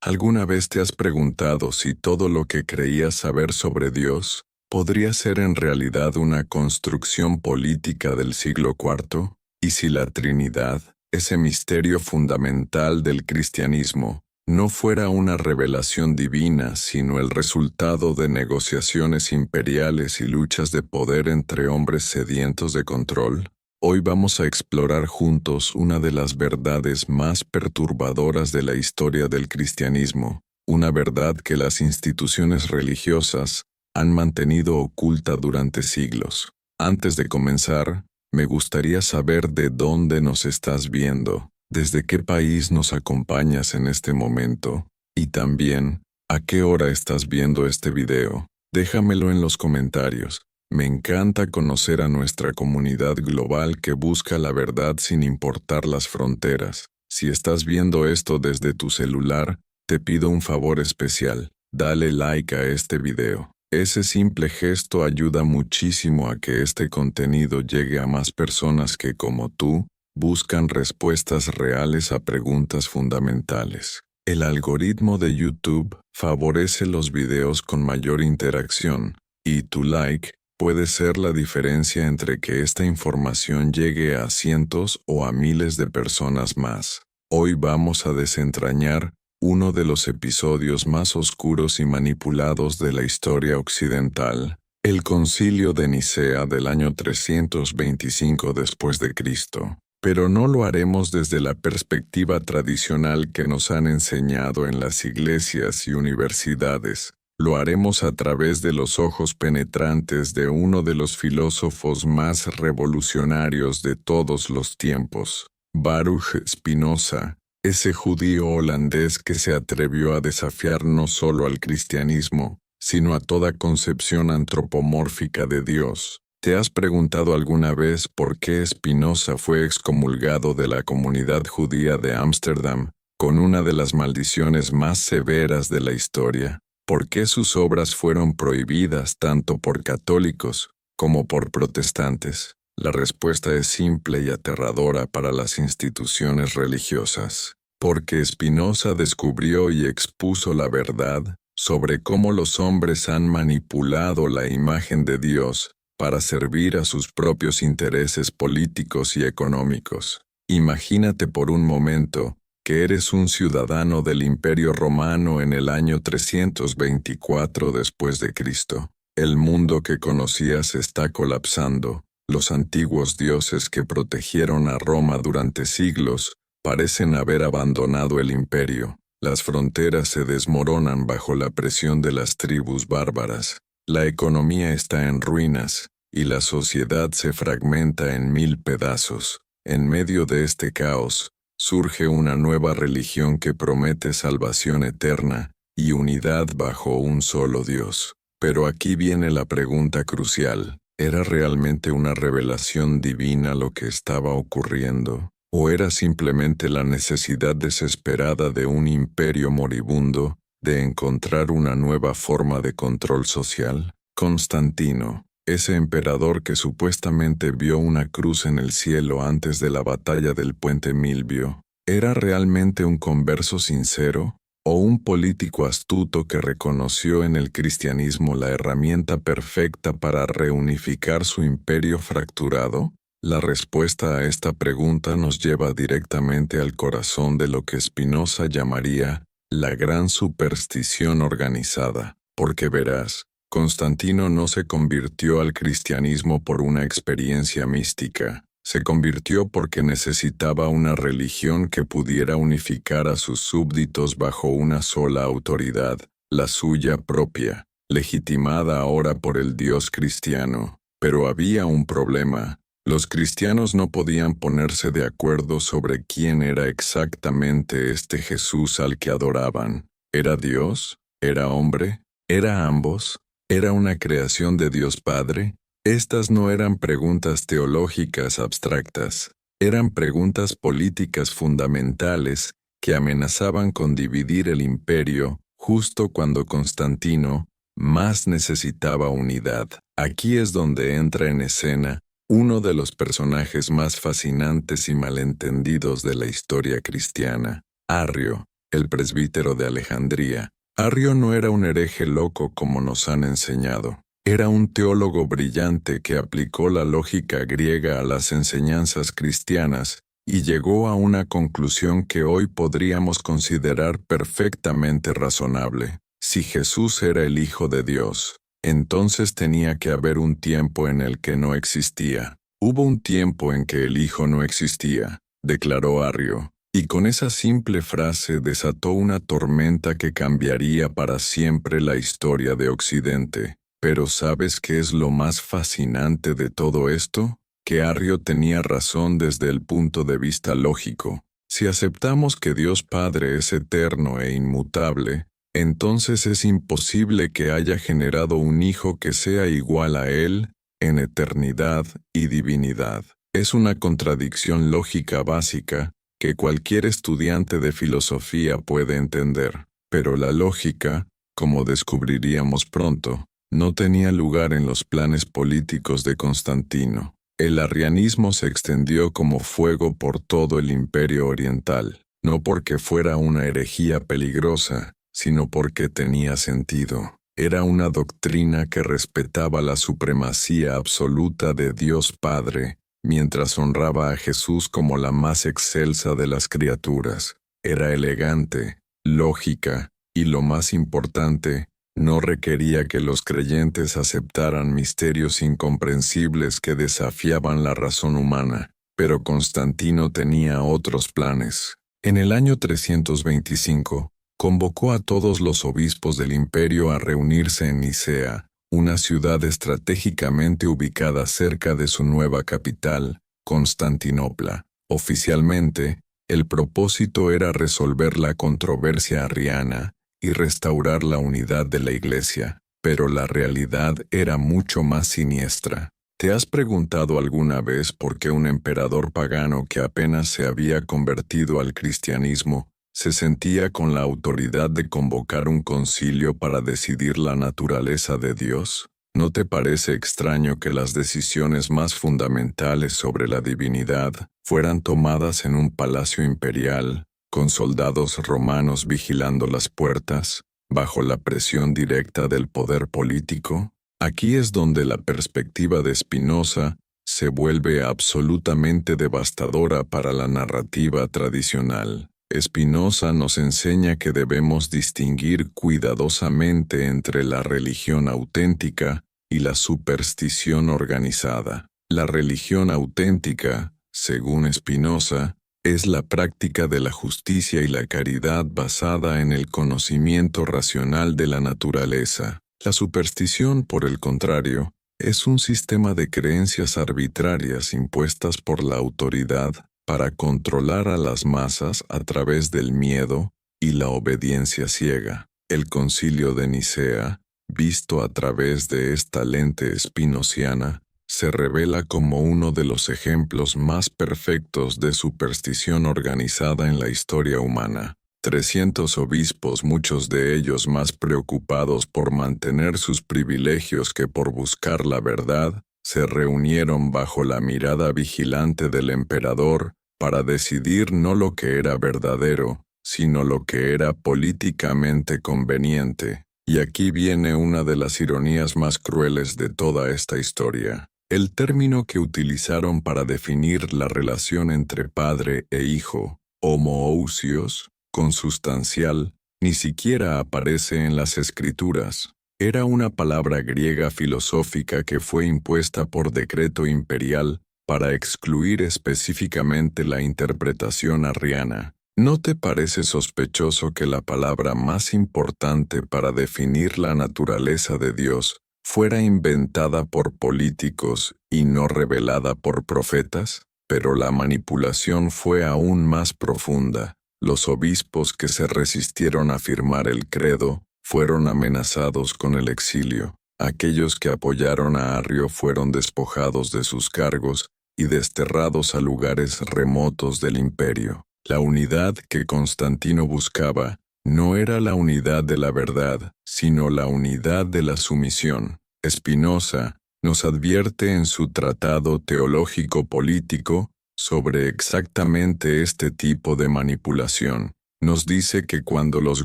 ¿Alguna vez te has preguntado si todo lo que creías saber sobre Dios podría ser en realidad una construcción política del siglo IV? ¿Y si la Trinidad, ese misterio fundamental del cristianismo, no fuera una revelación divina, sino el resultado de negociaciones imperiales y luchas de poder entre hombres sedientos de control? Hoy vamos a explorar juntos una de las verdades más perturbadoras de la historia del cristianismo, una verdad que las instituciones religiosas han mantenido oculta durante siglos. Antes de comenzar, me gustaría saber de dónde nos estás viendo, desde qué país nos acompañas en este momento, y también, a qué hora estás viendo este video. Déjamelo en los comentarios. Me encanta conocer a nuestra comunidad global que busca la verdad sin importar las fronteras. Si estás viendo esto desde tu celular, te pido un favor especial. Dale like a este video. Ese simple gesto ayuda muchísimo a que este contenido llegue a más personas que, como tú, buscan respuestas reales a preguntas fundamentales. El algoritmo de YouTube favorece los videos con mayor interacción, y tu like puede ser la diferencia entre que esta información llegue a cientos o a miles de personas más. Hoy vamos a desentrañar uno de los episodios más oscuros y manipulados de la historia occidental, el Concilio de Nicea del año 325 después de Cristo. Pero no lo haremos desde la perspectiva tradicional que nos han enseñado en las iglesias y universidades. Lo haremos a través de los ojos penetrantes de uno de los filósofos más revolucionarios de todos los tiempos, Baruch Spinoza, ese judío holandés que se atrevió a desafiar no solo al cristianismo, sino a toda concepción antropomórfica de Dios. ¿Te has preguntado alguna vez por qué Spinoza fue excomulgado de la comunidad judía de Ámsterdam con una de las maldiciones más severas de la historia? ¿Por qué sus obras fueron prohibidas tanto por católicos como por protestantes? La respuesta es simple y aterradora para las instituciones religiosas. Porque Spinoza descubrió y expuso la verdad sobre cómo los hombres han manipulado la imagen de Dios para servir a sus propios intereses políticos y económicos. Imagínate por un momento que eres un ciudadano del Imperio Romano en el año 324 después de Cristo. El mundo que conocías está colapsando. Los antiguos dioses que protegieron a Roma durante siglos parecen haber abandonado el imperio. Las fronteras se desmoronan bajo la presión de las tribus bárbaras. La economía está en ruinas, y la sociedad se fragmenta en 1000 pedazos. En medio de este caos, surge una nueva religión que promete salvación eterna y unidad bajo un solo Dios. Pero aquí viene la pregunta crucial. ¿Era realmente una revelación divina lo que estaba ocurriendo? ¿O era simplemente la necesidad desesperada de un imperio moribundo de encontrar una nueva forma de control social? Constantino, ese emperador que supuestamente vio una cruz en el cielo antes de la batalla del puente Milvio, ¿era realmente un converso sincero o un político astuto que reconoció en el cristianismo la herramienta perfecta para reunificar su imperio fracturado? La respuesta a esta pregunta nos lleva directamente al corazón de lo que Spinoza llamaría la gran superstición organizada, porque verás, Constantino no se convirtió al cristianismo por una experiencia mística, se convirtió porque necesitaba una religión que pudiera unificar a sus súbditos bajo una sola autoridad, la suya propia, legitimada ahora por el Dios cristiano. Pero había un problema. Los cristianos no podían ponerse de acuerdo sobre quién era exactamente este Jesús al que adoraban. ¿Era Dios? ¿Era hombre? ¿Era ambos? ¿Era una creación de Dios Padre? Estas no eran preguntas teológicas abstractas, eran preguntas políticas fundamentales que amenazaban con dividir el imperio justo cuando Constantino más necesitaba unidad. Aquí es donde entra en escena uno de los personajes más fascinantes y malentendidos de la historia cristiana, Arrio. el presbítero de Alejandría. Arrio no era un hereje loco como nos han enseñado. Era un teólogo brillante que aplicó la lógica griega a las enseñanzas cristianas y llegó a una conclusión que hoy podríamos considerar perfectamente razonable. Si Jesús era el Hijo de Dios, entonces tenía que haber un tiempo en el que no existía. Hubo un tiempo en que el Hijo no existía, declaró Arrio, y con esa simple frase desató una tormenta que cambiaría para siempre la historia de Occidente. Pero ¿sabes qué es lo más fascinante de todo esto? Que Arrio tenía razón desde el punto de vista lógico. Si aceptamos que Dios Padre es eterno e inmutable, entonces es imposible que haya generado un hijo que sea igual a Él en eternidad y divinidad. Es una contradicción lógica básica que cualquier estudiante de filosofía puede entender. Pero la lógica, como descubriríamos pronto, no tenía lugar en los planes políticos de Constantino. El arrianismo se extendió como fuego por todo el Imperio Oriental, no porque fuera una herejía peligrosa, sino porque tenía sentido. Era una doctrina que respetaba la supremacía absoluta de Dios Padre, mientras honraba a Jesús como la más excelsa de las criaturas. Era elegante, lógica, y lo más importante, no requería que los creyentes aceptaran misterios incomprensibles que desafiaban la razón humana. Pero Constantino tenía otros planes. En el año 325, convocó a todos los obispos del imperio a reunirse en Nicea, una ciudad estratégicamente ubicada cerca de su nueva capital, Constantinopla. Oficialmente, el propósito era resolver la controversia arriana y restaurar la unidad de la Iglesia, pero la realidad era mucho más siniestra. ¿Te has preguntado alguna vez por qué un emperador pagano que apenas se había convertido al cristianismo se sentía con la autoridad de convocar un concilio para decidir la naturaleza de Dios? ¿No te parece extraño que las decisiones más fundamentales sobre la divinidad fueran tomadas en un palacio imperial, con soldados romanos vigilando las puertas, bajo la presión directa del poder político? Aquí es donde la perspectiva de Spinoza se vuelve absolutamente devastadora para la narrativa tradicional. Spinoza nos enseña que debemos distinguir cuidadosamente entre la religión auténtica y la superstición organizada. La religión auténtica, según Spinoza, es la práctica de la justicia y la caridad basada en el conocimiento racional de la naturaleza. La superstición, por el contrario, es un sistema de creencias arbitrarias impuestas por la autoridad para controlar a las masas a través del miedo y la obediencia ciega. El Concilio de Nicea, visto a través de esta lente spinociana, se revela como uno de los ejemplos más perfectos de superstición organizada en la historia humana. 300 obispos, muchos de ellos más preocupados por mantener sus privilegios que por buscar la verdad, se reunieron bajo la mirada vigilante del emperador para decidir no lo que era verdadero, sino lo que era políticamente conveniente. Y aquí viene una de las ironías más crueles de toda esta historia. El término que utilizaron para definir la relación entre padre e hijo, homoousios, consustancial, ni siquiera aparece en las Escrituras. Era una palabra griega filosófica que fue impuesta por decreto imperial para excluir específicamente la interpretación arriana. ¿No te parece sospechoso que la palabra más importante para definir la naturaleza de Dios fuera inventada por políticos y no revelada por profetas? Pero la manipulación fue aún más profunda. Los obispos que se resistieron a firmar el credo fueron amenazados con el exilio. Aquellos que apoyaron a Arrio fueron despojados de sus cargos y desterrados a lugares remotos del imperio. La unidad que Constantino buscaba no era la unidad de la verdad, sino la unidad de la sumisión. Spinoza nos advierte en su tratado teológico-político sobre exactamente este tipo de manipulación. Nos dice que cuando los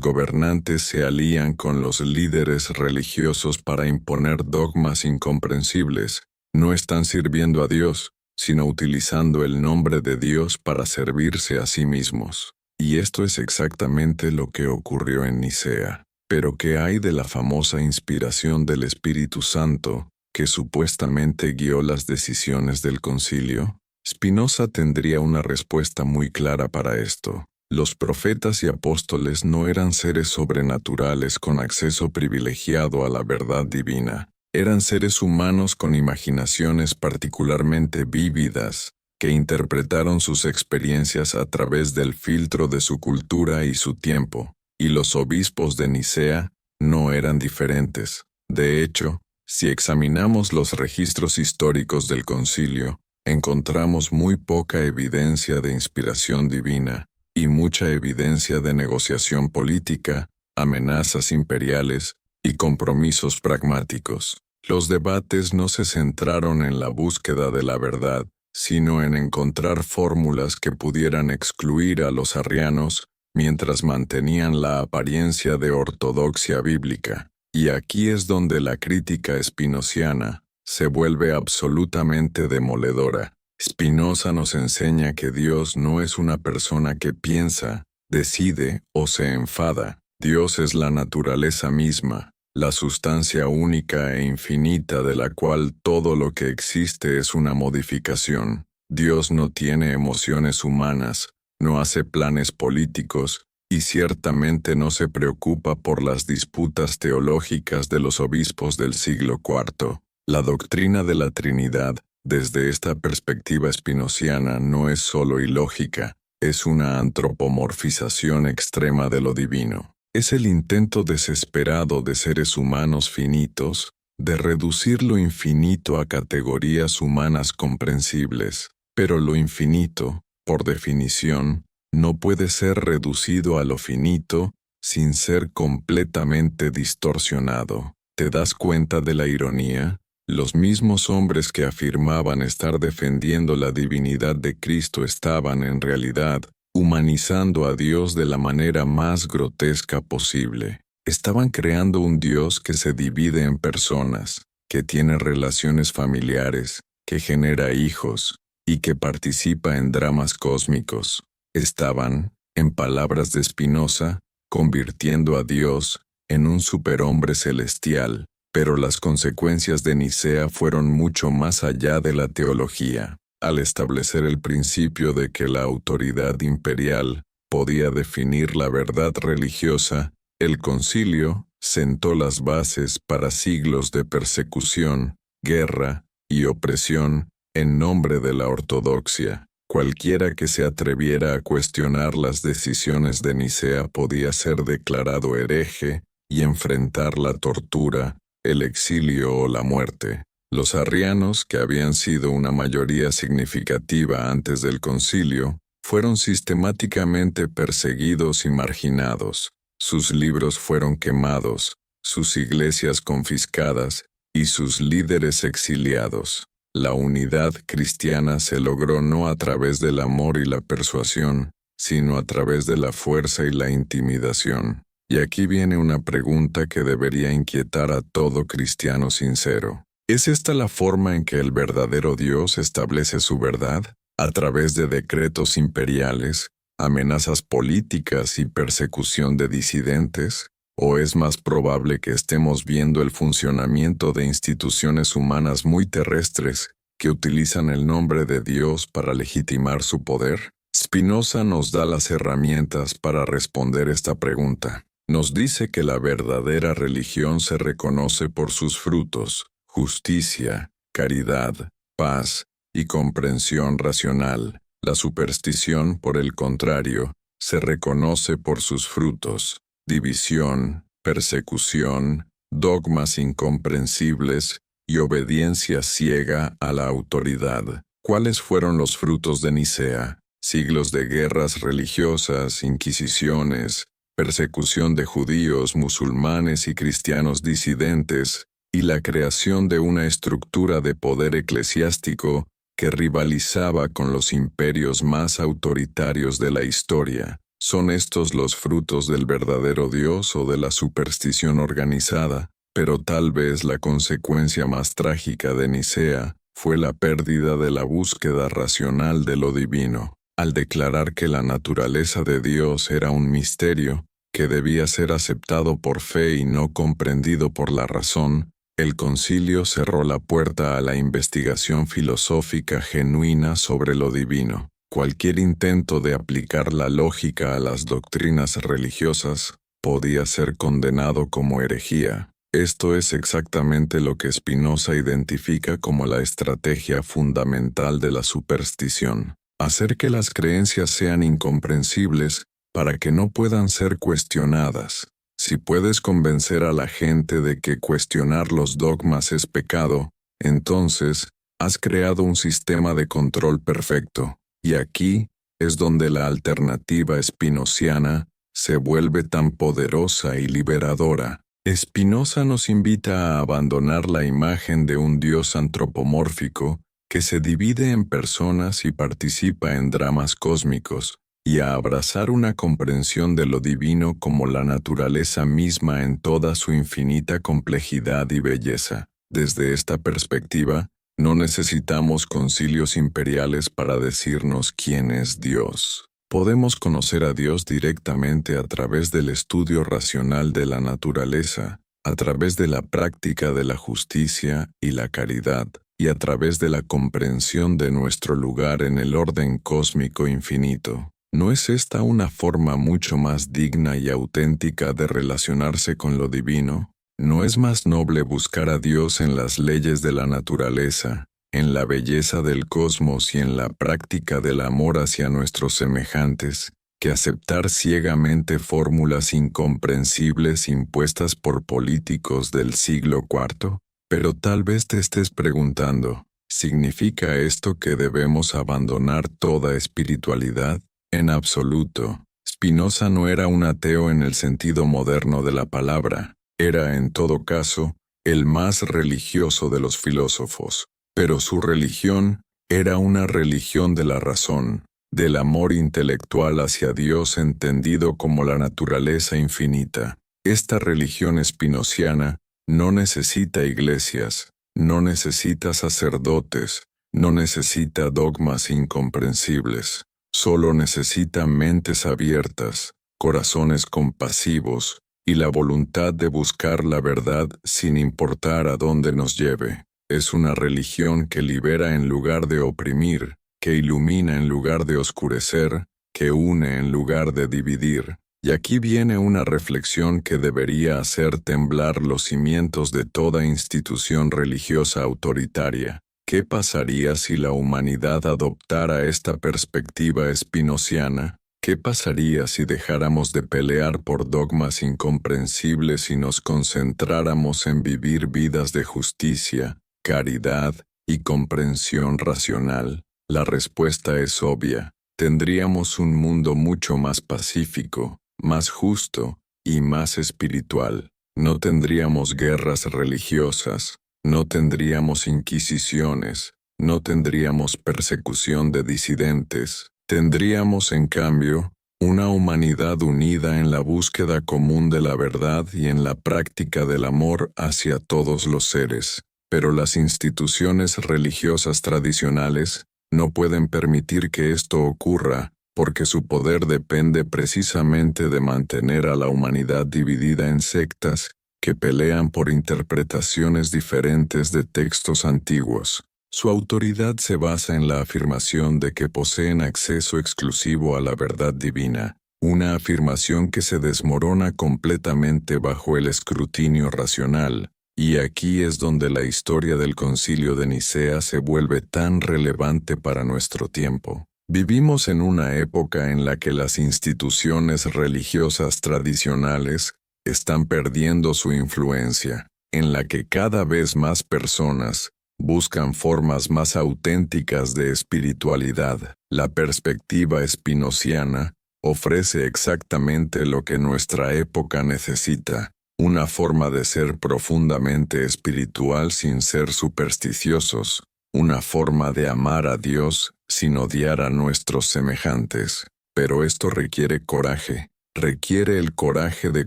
gobernantes se alían con los líderes religiosos para imponer dogmas incomprensibles, no están sirviendo a Dios, sino utilizando el nombre de Dios para servirse a sí mismos. Y esto es exactamente lo que ocurrió en Nicea. Pero ¿qué hay de la famosa inspiración del Espíritu Santo, que supuestamente guió las decisiones del concilio? Spinoza tendría una respuesta muy clara para esto. Los profetas y apóstoles no eran seres sobrenaturales con acceso privilegiado a la verdad divina. Eran seres humanos con imaginaciones particularmente vívidas, que interpretaron sus experiencias a través del filtro de su cultura y su tiempo. Y los obispos de Nicea no eran diferentes. De hecho, si examinamos los registros históricos del concilio, encontramos muy poca evidencia de inspiración divina y mucha evidencia de negociación política, amenazas imperiales y compromisos pragmáticos. Los debates no se centraron en la búsqueda de la verdad, sino en encontrar fórmulas que pudieran excluir a los arrianos mientras mantenían la apariencia de ortodoxia bíblica. Y aquí es donde la crítica spinociana se vuelve absolutamente demoledora. Spinoza nos enseña que Dios no es una persona que piensa, decide o se enfada. Dios es la naturaleza misma, la sustancia única e infinita de la cual todo lo que existe es una modificación. Dios no tiene emociones humanas, no hace planes políticos, y ciertamente no se preocupa por las disputas teológicas de los obispos del siglo IV. La doctrina de la Trinidad, desde esta perspectiva spinociana, no es solo ilógica, es una antropomorfización extrema de lo divino. Es el intento desesperado de seres humanos finitos de reducir lo infinito a categorías humanas comprensibles, pero lo infinito, por definición, no puede ser reducido a lo finito sin ser completamente distorsionado. ¿Te das cuenta de la ironía? Los mismos hombres que afirmaban estar defendiendo la divinidad de Cristo estaban, en realidad, humanizando a Dios de la manera más grotesca posible. Estaban creando un Dios que se divide en personas, que tiene relaciones familiares, que genera hijos, y que participa en dramas cósmicos. Estaban, en palabras de Spinoza, convirtiendo a Dios en un superhombre celestial, pero las consecuencias de Nicea fueron mucho más allá de la teología. Al establecer el principio de que la autoridad imperial podía definir la verdad religiosa, el concilio sentó las bases para siglos de persecución, guerra y opresión en nombre de la ortodoxia. Cualquiera que se atreviera a cuestionar las decisiones de Nicea podía ser declarado hereje y enfrentar la tortura, el exilio o la muerte. Los arrianos, que habían sido una mayoría significativa antes del concilio, fueron sistemáticamente perseguidos y marginados. Sus libros fueron quemados, sus iglesias confiscadas y sus líderes exiliados. La unidad cristiana se logró no a través del amor y la persuasión, sino a través de la fuerza y la intimidación. Y aquí viene una pregunta que debería inquietar a todo cristiano sincero. ¿Es esta la forma en que el verdadero Dios establece su verdad? ¿A través de decretos imperiales, amenazas políticas y persecución de disidentes? ¿O es más probable que estemos viendo el funcionamiento de instituciones humanas muy terrestres que utilizan el nombre de Dios para legitimar su poder? Spinoza nos da las herramientas para responder esta pregunta. Nos dice que la verdadera religión se reconoce por sus frutos: justicia, caridad, paz y comprensión racional. La superstición, por el contrario, se reconoce por sus frutos: división, persecución, dogmas incomprensibles y obediencia ciega a la autoridad. ¿Cuáles fueron los frutos de Nicea? Siglos de guerras religiosas, inquisiciones, persecución de judíos, musulmanes y cristianos disidentes, y la creación de una estructura de poder eclesiástico que rivalizaba con los imperios más autoritarios de la historia. ¿Son estos los frutos del verdadero Dios o de la superstición organizada? Pero tal vez la consecuencia más trágica de Nicea fue la pérdida de la búsqueda racional de lo divino. Al declarar que la naturaleza de Dios era un misterio, que debía ser aceptado por fe y no comprendido por la razón, el concilio cerró la puerta a la investigación filosófica genuina sobre lo divino. Cualquier intento de aplicar la lógica a las doctrinas religiosas podía ser condenado como herejía. Esto es exactamente lo que Spinoza identifica como la estrategia fundamental de la superstición: hacer que las creencias sean incomprensibles para que no puedan ser cuestionadas. Si puedes convencer a la gente de que cuestionar los dogmas es pecado, entonces has creado un sistema de control perfecto. Y aquí es donde la alternativa spinociana se vuelve tan poderosa y liberadora. Spinoza nos invita a abandonar la imagen de un Dios antropomórfico que se divide en personas y participa en dramas cósmicos, y a abrazar una comprensión de lo divino como la naturaleza misma en toda su infinita complejidad y belleza. Desde esta perspectiva, no necesitamos concilios imperiales para decirnos quién es Dios. Podemos conocer a Dios directamente a través del estudio racional de la naturaleza, a través de la práctica de la justicia y la caridad, y a través de la comprensión de nuestro lugar en el orden cósmico infinito. ¿No es esta una forma mucho más digna y auténtica de relacionarse con lo divino? ¿No es más noble buscar a Dios en las leyes de la naturaleza, en la belleza del cosmos y en la práctica del amor hacia nuestros semejantes, que aceptar ciegamente fórmulas incomprensibles impuestas por políticos del siglo IV? Pero tal vez te estés preguntando, ¿significa esto que debemos abandonar toda espiritualidad? En absoluto. Spinoza no era un ateo en el sentido moderno de la palabra. Era, en todo caso, el más religioso de los filósofos. Pero su religión era una religión de la razón, del amor intelectual hacia Dios entendido como la naturaleza infinita. Esta religión spinociana no necesita iglesias, no necesita sacerdotes, no necesita dogmas incomprensibles. Solo necesita mentes abiertas, corazones compasivos y la voluntad de buscar la verdad sin importar a dónde nos lleve. Es una religión que libera en lugar de oprimir, que ilumina en lugar de oscurecer, que une en lugar de dividir. Y aquí viene una reflexión que debería hacer temblar los cimientos de toda institución religiosa autoritaria. ¿Qué pasaría si la humanidad adoptara esta perspectiva spinociana? ¿Qué pasaría si dejáramos de pelear por dogmas incomprensibles y nos concentráramos en vivir vidas de justicia, caridad y comprensión racional? La respuesta es obvia. Tendríamos un mundo mucho más pacífico, más justo y más espiritual. No tendríamos guerras religiosas, no tendríamos inquisiciones, no tendríamos persecución de disidentes. Tendríamos, en cambio, una humanidad unida en la búsqueda común de la verdad y en la práctica del amor hacia todos los seres. Pero las instituciones religiosas tradicionales no pueden permitir que esto ocurra, porque su poder depende precisamente de mantener a la humanidad dividida en sectas que pelean por interpretaciones diferentes de textos antiguos. Su autoridad se basa en la afirmación de que poseen acceso exclusivo a la verdad divina, una afirmación que se desmorona completamente bajo el escrutinio racional, y aquí es donde la historia del Concilio de Nicea se vuelve tan relevante para nuestro tiempo. Vivimos en una época en la que las instituciones religiosas tradicionales están perdiendo su influencia, en la que cada vez más personas buscan formas más auténticas de espiritualidad. La perspectiva spinociana ofrece exactamente lo que nuestra época necesita: una forma de ser profundamente espiritual sin ser supersticiosos, una forma de amar a Dios sin odiar a nuestros semejantes. Pero esto requiere coraje. Requiere el coraje de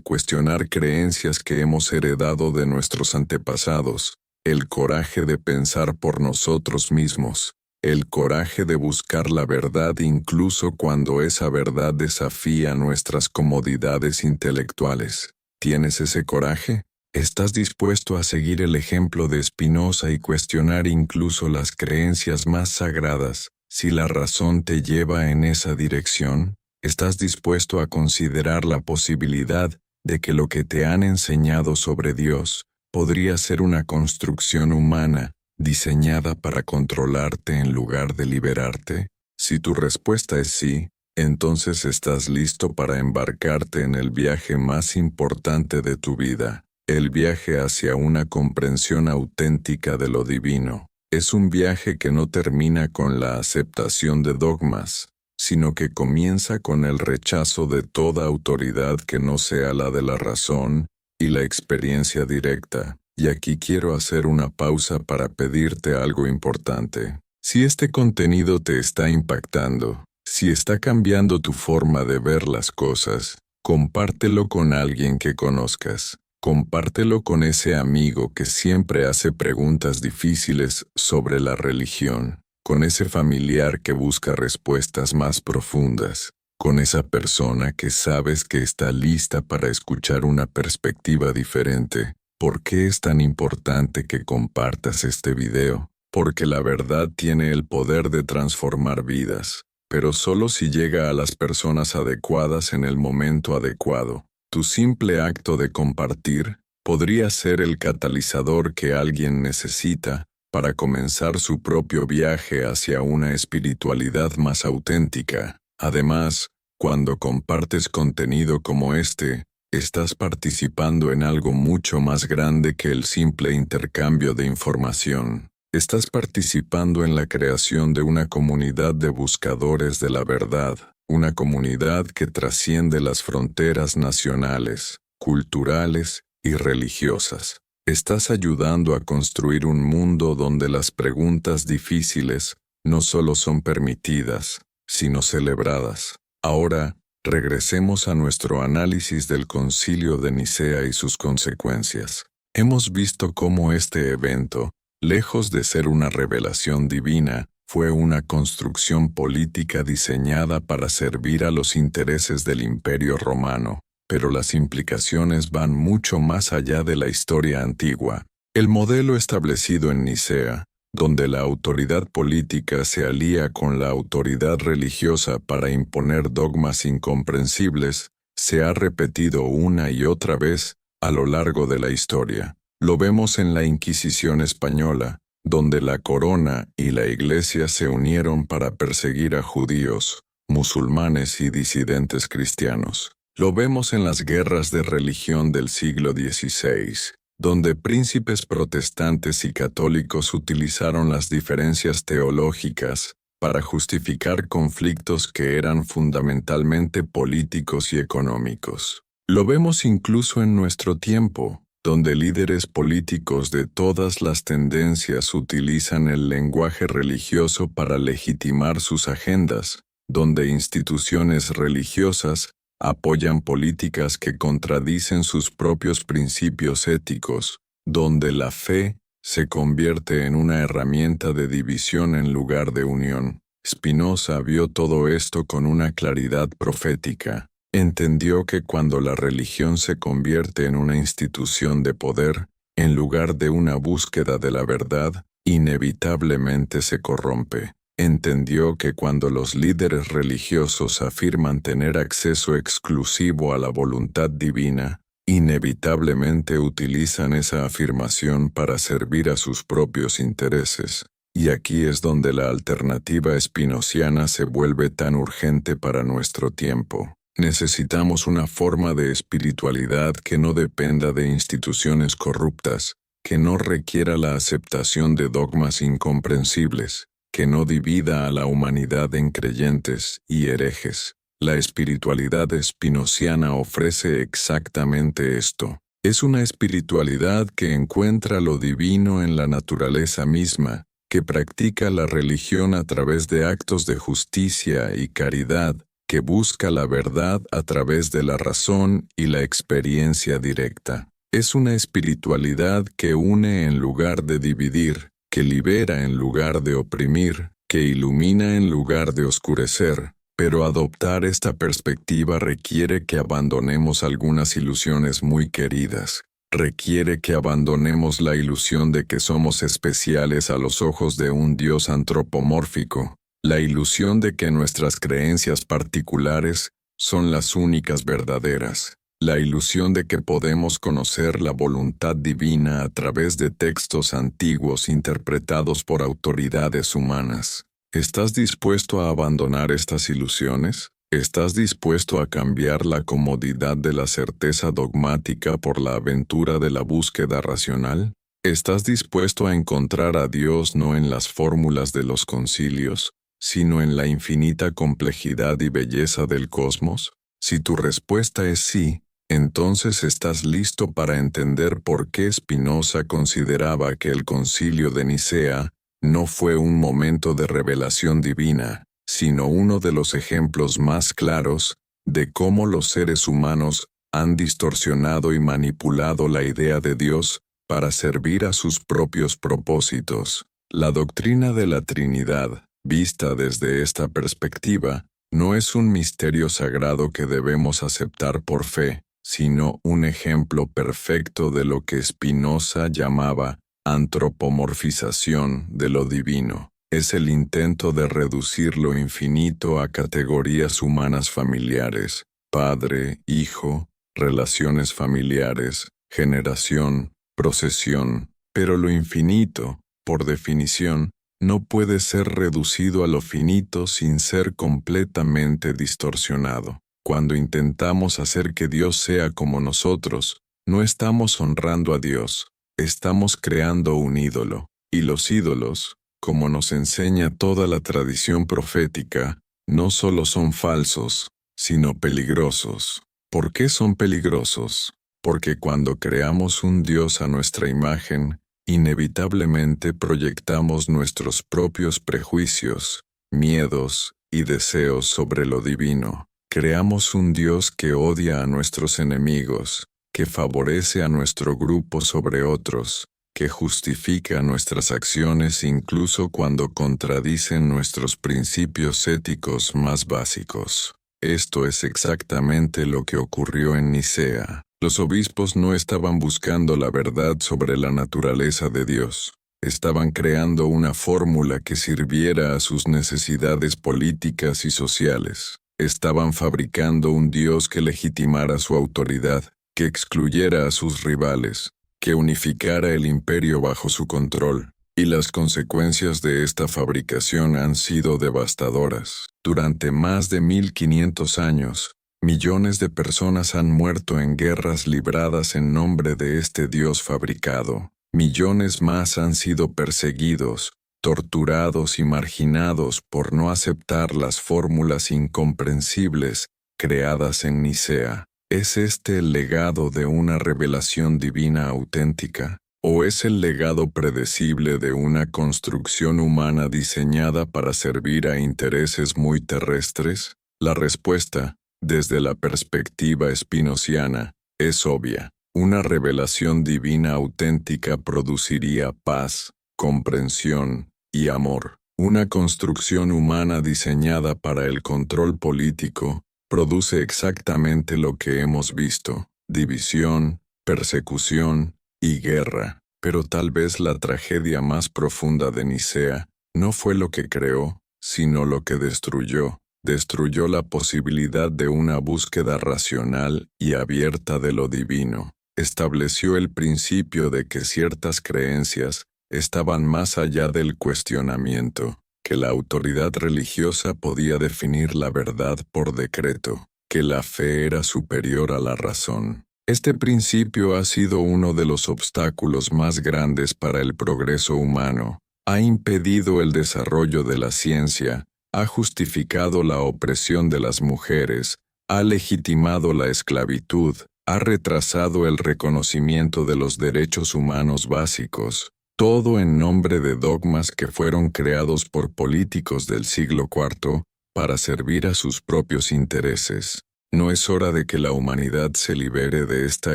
cuestionar creencias que hemos heredado de nuestros antepasados, el coraje de pensar por nosotros mismos, el coraje de buscar la verdad incluso cuando esa verdad desafía nuestras comodidades intelectuales. ¿Tienes ese coraje? ¿Estás dispuesto a seguir el ejemplo de Spinoza y cuestionar incluso las creencias más sagradas, si la razón te lleva en esa dirección? ¿Estás dispuesto a considerar la posibilidad de que lo que te han enseñado sobre Dios podría ser una construcción humana diseñada para controlarte en lugar de liberarte? Si tu respuesta es sí, entonces estás listo para embarcarte en el viaje más importante de tu vida, el viaje hacia una comprensión auténtica de lo divino. Es un viaje que no termina con la aceptación de dogmas, sino que comienza con el rechazo de toda autoridad que no sea la de la razón y la experiencia directa. Y aquí quiero hacer una pausa para pedirte algo importante. Si este contenido te está impactando, si está cambiando tu forma de ver las cosas, compártelo con alguien que conozcas. Compártelo con ese amigo que siempre hace preguntas difíciles sobre la religión, con ese familiar que busca respuestas más profundas, con esa persona que sabes que está lista para escuchar una perspectiva diferente. ¿Por qué es tan importante que compartas este video? Porque la verdad tiene el poder de transformar vidas, pero solo si llega a las personas adecuadas en el momento adecuado. Tu simple acto de compartir podría ser el catalizador que alguien necesita para comenzar su propio viaje hacia una espiritualidad más auténtica. Además, cuando compartes contenido como este, estás participando en algo mucho más grande que el simple intercambio de información. Estás participando en la creación de una comunidad de buscadores de la verdad, una comunidad que trasciende las fronteras nacionales, culturales y religiosas. Estás ayudando a construir un mundo donde las preguntas difíciles no solo son permitidas, sino celebradas. Ahora, regresemos a nuestro análisis del Concilio de Nicea y sus consecuencias. Hemos visto cómo este evento, lejos de ser una revelación divina, fue una construcción política diseñada para servir a los intereses del Imperio Romano, pero las implicaciones van mucho más allá de la historia antigua. El modelo establecido en Nicea, donde la autoridad política se alía con la autoridad religiosa para imponer dogmas incomprensibles, se ha repetido una y otra vez a lo largo de la historia. Lo vemos en la Inquisición española, donde la corona y la iglesia se unieron para perseguir a judíos, musulmanes y disidentes cristianos. Lo vemos en las guerras de religión del siglo XVI, donde príncipes protestantes y católicos utilizaron las diferencias teológicas para justificar conflictos que eran fundamentalmente políticos y económicos. Lo vemos incluso en nuestro tiempo, donde líderes políticos de todas las tendencias utilizan el lenguaje religioso para legitimar sus agendas, donde instituciones religiosas apoyan políticas que contradicen sus propios principios éticos, donde la fe se convierte en una herramienta de división en lugar de unión. Spinoza vio todo esto con una claridad profética. Entendió que cuando la religión se convierte en una institución de poder, en lugar de una búsqueda de la verdad, inevitablemente se corrompe. Entendió que cuando los líderes religiosos afirman tener acceso exclusivo a la voluntad divina, inevitablemente utilizan esa afirmación para servir a sus propios intereses. Y aquí es donde la alternativa espinociana se vuelve tan urgente para nuestro tiempo. Necesitamos una forma de espiritualidad que no dependa de instituciones corruptas, que no requiera la aceptación de dogmas incomprensibles, que no divida a la humanidad en creyentes y herejes. La espiritualidad espinociana ofrece exactamente esto. Es una espiritualidad que encuentra lo divino en la naturaleza misma, que practica la religión a través de actos de justicia y caridad, que busca la verdad a través de la razón y la experiencia directa. Es una espiritualidad que une en lugar de dividir, que libera en lugar de oprimir, que ilumina en lugar de oscurecer. Pero adoptar esta perspectiva requiere que abandonemos algunas ilusiones muy queridas. Requiere que abandonemos la ilusión de que somos especiales a los ojos de un Dios antropomórfico, la ilusión de que nuestras creencias particulares son las únicas verdaderas, la ilusión de que podemos conocer la voluntad divina a través de textos antiguos interpretados por autoridades humanas. ¿Estás dispuesto a abandonar estas ilusiones? ¿Estás dispuesto a cambiar la comodidad de la certeza dogmática por la aventura de la búsqueda racional? ¿Estás dispuesto a encontrar a Dios no en las fórmulas de los concilios, sino en la infinita complejidad y belleza del cosmos? Si tu respuesta es sí, entonces estás listo para entender por qué Spinoza consideraba que el Concilio de Nicea no fue un momento de revelación divina, sino uno de los ejemplos más claros de cómo los seres humanos han distorsionado y manipulado la idea de Dios para servir a sus propios propósitos. La doctrina de la Trinidad, vista desde esta perspectiva, no es un misterio sagrado que debemos aceptar por fe, sino un ejemplo perfecto de lo que Spinoza llamaba antropomorfización de lo divino. Es el intento de reducir lo infinito a categorías humanas familiares, padre, hijo, relaciones familiares, generación, procesión, pero lo infinito, por definición, no puede ser reducido a lo finito sin ser completamente distorsionado. Cuando intentamos hacer que Dios sea como nosotros, no estamos honrando a Dios, estamos creando un ídolo, y los ídolos, como nos enseña toda la tradición profética, no solo son falsos, sino peligrosos. ¿Por qué son peligrosos? Porque cuando creamos un Dios a nuestra imagen, inevitablemente proyectamos nuestros propios prejuicios, miedos y deseos sobre lo divino. Creamos un Dios que odia a nuestros enemigos, que favorece a nuestro grupo sobre otros, que justifica nuestras acciones incluso cuando contradicen nuestros principios éticos más básicos. Esto es exactamente lo que ocurrió en Nicea. Los obispos no estaban buscando la verdad sobre la naturaleza de Dios. Estaban creando una fórmula que sirviera a sus necesidades políticas y sociales. Estaban fabricando un Dios que legitimara su autoridad, que excluyera a sus rivales, que unificara el imperio bajo su control. Y las consecuencias de esta fabricación han sido devastadoras. Durante más de 1500 años, millones de personas han muerto en guerras libradas en nombre de este Dios fabricado. Millones más han sido perseguidos, torturados y marginados por no aceptar las fórmulas incomprensibles creadas en Nicea. ¿Es este el legado de una revelación divina auténtica? ¿O es el legado predecible de una construcción humana diseñada para servir a intereses muy terrestres? La respuesta, desde la perspectiva spinociana, es obvia. Una revelación divina auténtica produciría paz, comprensión y amor. Una construcción humana diseñada para el control político produce exactamente lo que hemos visto: división, persecución y guerra. Pero tal vez la tragedia más profunda de Nicea no fue lo que creó, sino lo que destruyó. Destruyó la posibilidad de una búsqueda racional y abierta de lo divino. Estableció el principio de que ciertas creencias estaban más allá del cuestionamiento, que la autoridad religiosa podía definir la verdad por decreto, que la fe era superior a la razón. Este principio ha sido uno de los obstáculos más grandes para el progreso humano. Ha impedido el desarrollo de la ciencia, ha justificado la opresión de las mujeres, ha legitimado la esclavitud, ha retrasado el reconocimiento de los derechos humanos básicos, todo en nombre de dogmas que fueron creados por políticos del siglo IV, para servir a sus propios intereses. ¿No es hora de que la humanidad se libere de esta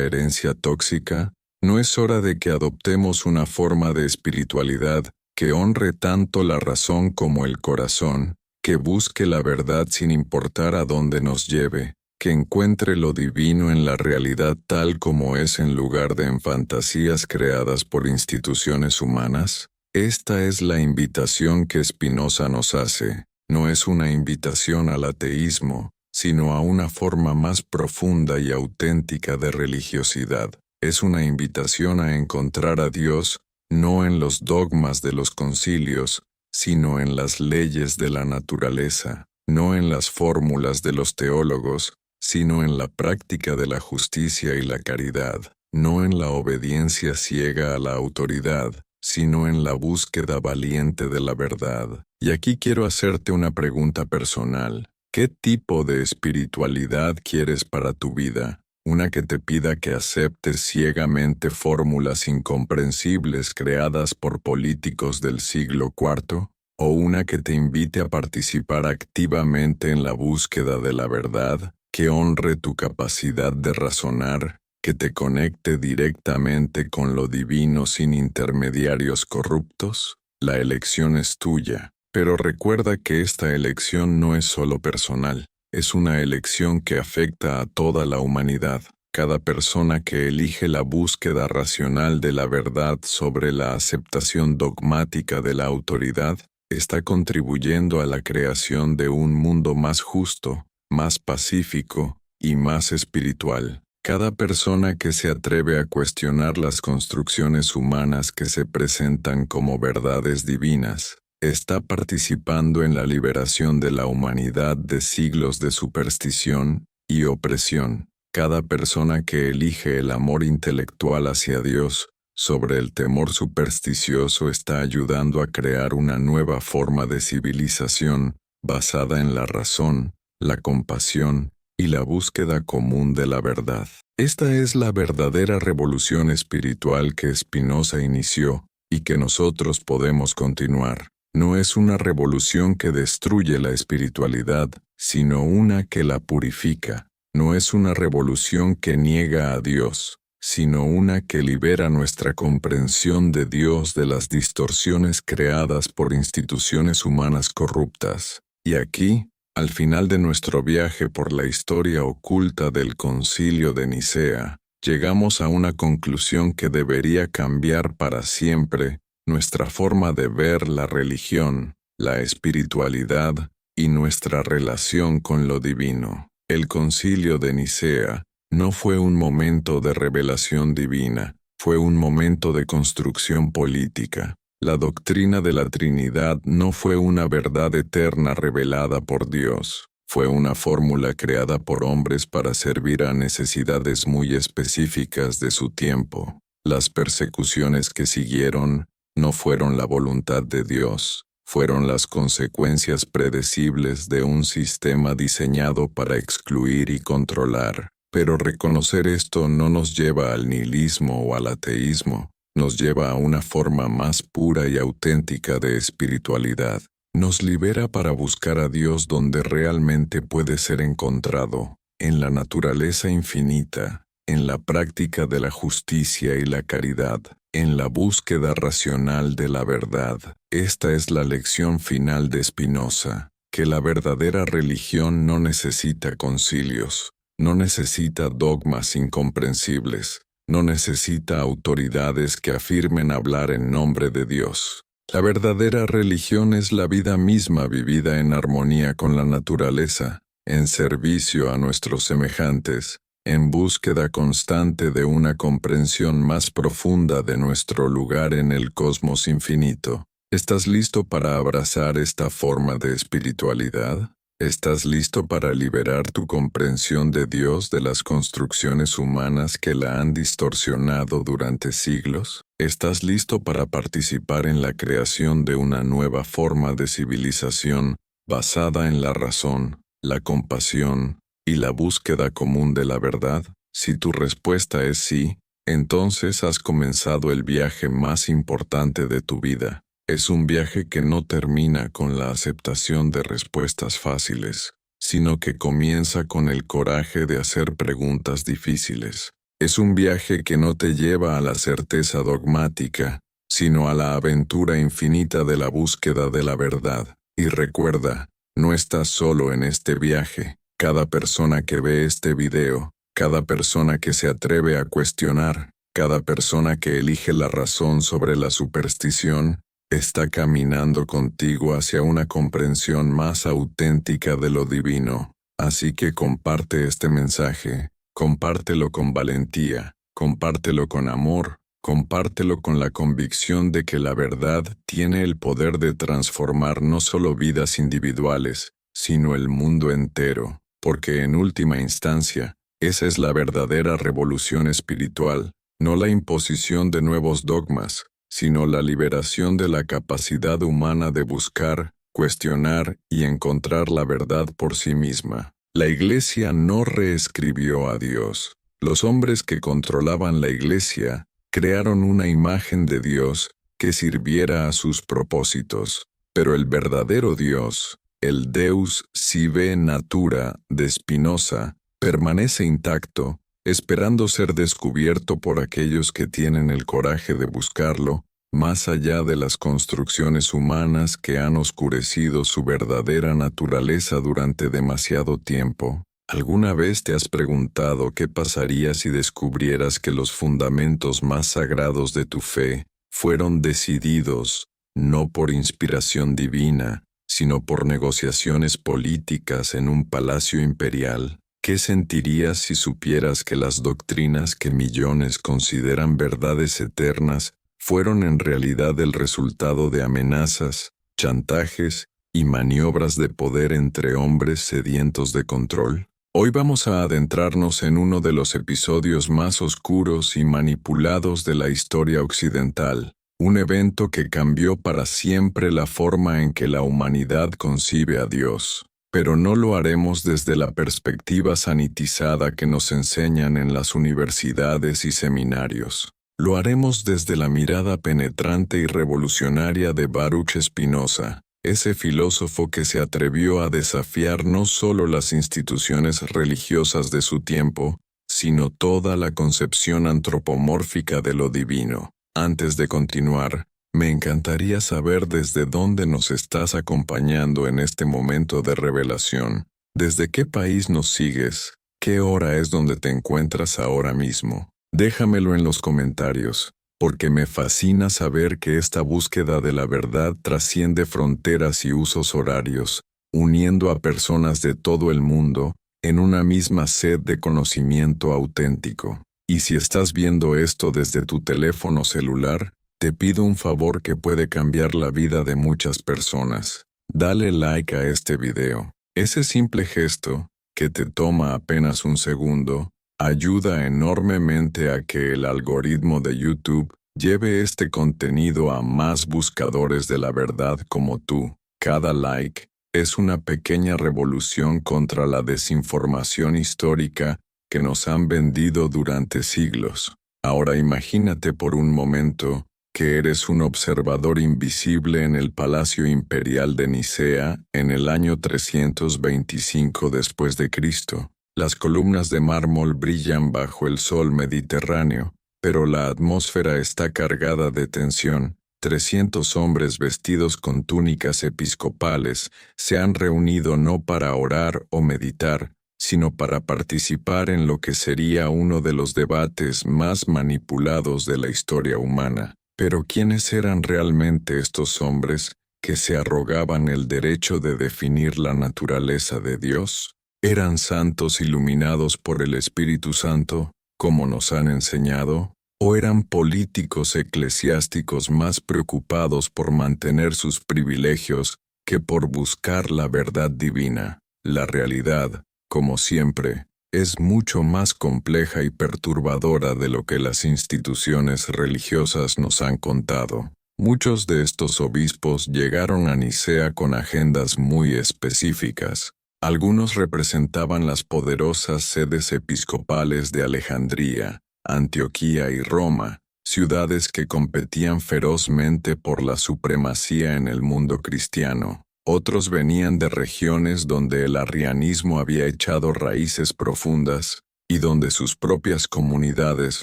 herencia tóxica? ¿No es hora de que adoptemos una forma de espiritualidad que honre tanto la razón como el corazón, que busque la verdad sin importar a dónde nos lleve, que encuentre lo divino en la realidad tal como es en lugar de en fantasías creadas por instituciones humanas? Esta es la invitación que Spinoza nos hace. No es una invitación al ateísmo, sino a una forma más profunda y auténtica de religiosidad. Es una invitación a encontrar a Dios no en los dogmas de los concilios, sino en las leyes de la naturaleza, no en las fórmulas de los teólogos, sino en la práctica de la justicia y la caridad, no en la obediencia ciega a la autoridad, sino en la búsqueda valiente de la verdad. Y aquí quiero hacerte una pregunta personal. ¿Qué tipo de espiritualidad quieres para tu vida? ¿Una que te pida que aceptes ciegamente fórmulas incomprensibles creadas por políticos del siglo IV? ¿O una que te invite a participar activamente en la búsqueda de la verdad, que honre tu capacidad de razonar, que te conecte directamente con lo divino sin intermediarios corruptos? La elección es tuya, pero recuerda que esta elección no es solo personal. Es una elección que afecta a toda la humanidad. Cada persona que elige la búsqueda racional de la verdad sobre la aceptación dogmática de la autoridad, está contribuyendo a la creación de un mundo más justo, más pacífico y más espiritual. Cada persona que se atreve a cuestionar las construcciones humanas que se presentan como verdades divinas, está participando en la liberación de la humanidad de siglos de superstición y opresión. Cada persona que elige el amor intelectual hacia Dios sobre el temor supersticioso está ayudando a crear una nueva forma de civilización basada en la razón, la compasión y la búsqueda común de la verdad. Esta es la verdadera revolución espiritual que Spinoza inició y que nosotros podemos continuar. No es una revolución que destruye la espiritualidad, sino una que la purifica. No es una revolución que niega a Dios, sino una que libera nuestra comprensión de Dios de las distorsiones creadas por instituciones humanas corruptas. Y aquí, al final de nuestro viaje por la historia oculta del Concilio de Nicea, llegamos a una conclusión que debería cambiar para siempre nuestra forma de ver la religión, la espiritualidad y nuestra relación con lo divino. El Concilio de Nicea no fue un momento de revelación divina, fue un momento de construcción política. La doctrina de la Trinidad no fue una verdad eterna revelada por Dios, fue una fórmula creada por hombres para servir a necesidades muy específicas de su tiempo. Las persecuciones que siguieron no fueron la voluntad de Dios, fueron las consecuencias predecibles de un sistema diseñado para excluir y controlar. Pero reconocer esto no nos lleva al nihilismo o al ateísmo, nos lleva a una forma más pura y auténtica de espiritualidad. Nos libera para buscar a Dios donde realmente puede ser encontrado, en la naturaleza infinita, en la práctica de la justicia y la caridad, en la búsqueda racional de la verdad. Esta es la lección final de Spinoza, que la verdadera religión no necesita concilios, no necesita dogmas incomprensibles, no necesita autoridades que afirmen hablar en nombre de Dios. La verdadera religión es la vida misma vivida en armonía con la naturaleza, en servicio a nuestros semejantes, en búsqueda constante de una comprensión más profunda de nuestro lugar en el cosmos infinito. ¿Estás listo para abrazar esta forma de espiritualidad? ¿Estás listo para liberar tu comprensión de Dios de las construcciones humanas que la han distorsionado durante siglos? ¿Estás listo para participar en la creación de una nueva forma de civilización basada en la razón, la compasión y la búsqueda común de la verdad? Si tu respuesta es sí, entonces has comenzado el viaje más importante de tu vida. Es un viaje que no termina con la aceptación de respuestas fáciles, sino que comienza con el coraje de hacer preguntas difíciles. Es un viaje que no te lleva a la certeza dogmática, sino a la aventura infinita de la búsqueda de la verdad. Y recuerda, no estás solo en este viaje. Cada persona que ve este video, cada persona que se atreve a cuestionar, cada persona que elige la razón sobre la superstición, está caminando contigo hacia una comprensión más auténtica de lo divino. Así que comparte este mensaje, compártelo con valentía, compártelo con amor, compártelo con la convicción de que la verdad tiene el poder de transformar no solo vidas individuales, sino el mundo entero, porque en última instancia, esa es la verdadera revolución espiritual, no la imposición de nuevos dogmas, sino la liberación de la capacidad humana de buscar, cuestionar y encontrar la verdad por sí misma. La Iglesia no reescribió a Dios. Los hombres que controlaban la Iglesia crearon una imagen de Dios que sirviera a sus propósitos. Pero el verdadero Dios, el Deus sive natura de Spinoza, permanece intacto, esperando ser descubierto por aquellos que tienen el coraje de buscarlo, más allá de las construcciones humanas que han oscurecido su verdadera naturaleza durante demasiado tiempo. ¿Alguna vez te has preguntado qué pasaría si descubrieras que los fundamentos más sagrados de tu fe fueron decididos, no por inspiración divina, sino por negociaciones políticas en un palacio imperial? ¿Qué sentirías si supieras que las doctrinas que millones consideran verdades eternas fueron en realidad el resultado de amenazas, chantajes y maniobras de poder entre hombres sedientos de control? Hoy vamos a adentrarnos en uno de los episodios más oscuros y manipulados de la historia occidental, un evento que cambió para siempre la forma en que la humanidad concibe a Dios. Pero no lo haremos desde la perspectiva sanitizada que nos enseñan en las universidades y seminarios. Lo haremos desde la mirada penetrante y revolucionaria de Baruch Spinoza, ese filósofo que se atrevió a desafiar no solo las instituciones religiosas de su tiempo, sino toda la concepción antropomórfica de lo divino. Antes de continuar, me encantaría saber desde dónde nos estás acompañando en este momento de revelación. ¿Desde qué país nos sigues? ¿Qué hora es donde te encuentras ahora mismo? Déjamelo en los comentarios, porque me fascina saber que esta búsqueda de la verdad trasciende fronteras y usos horarios, uniendo a personas de todo el mundo en una misma sed de conocimiento auténtico. Y si estás viendo esto desde tu teléfono celular, te pido un favor que puede cambiar la vida de muchas personas. Dale like a este video. Ese simple gesto, que te toma apenas un segundo, ayuda enormemente a que el algoritmo de YouTube lleve este contenido a más buscadores de la verdad como tú. Cada like es una pequeña revolución contra la desinformación histórica que nos han vendido durante siglos. Ahora imagínate por un momento que eres un observador invisible en el Palacio Imperial de Nicea en el año 325 después de Cristo. Las columnas de mármol brillan bajo el sol mediterráneo, pero la atmósfera está cargada de tensión. 300 hombres vestidos con túnicas episcopales se han reunido no para orar o meditar, sino para participar en lo que sería uno de los debates más manipulados de la historia humana. Pero ¿quiénes eran realmente estos hombres que se arrogaban el derecho de definir la naturaleza de Dios? ¿Eran santos iluminados por el Espíritu Santo, como nos han enseñado? ¿O eran políticos eclesiásticos más preocupados por mantener sus privilegios que por buscar la verdad divina? La realidad, como siempre, es mucho más compleja y perturbadora de lo que las instituciones religiosas nos han contado. Muchos de estos obispos llegaron a Nicea con agendas muy específicas. Algunos representaban las poderosas sedes episcopales de Alejandría, Antioquía y Roma, ciudades que competían ferozmente por la supremacía en el mundo cristiano. Otros venían de regiones donde el arrianismo había echado raíces profundas, y donde sus propias comunidades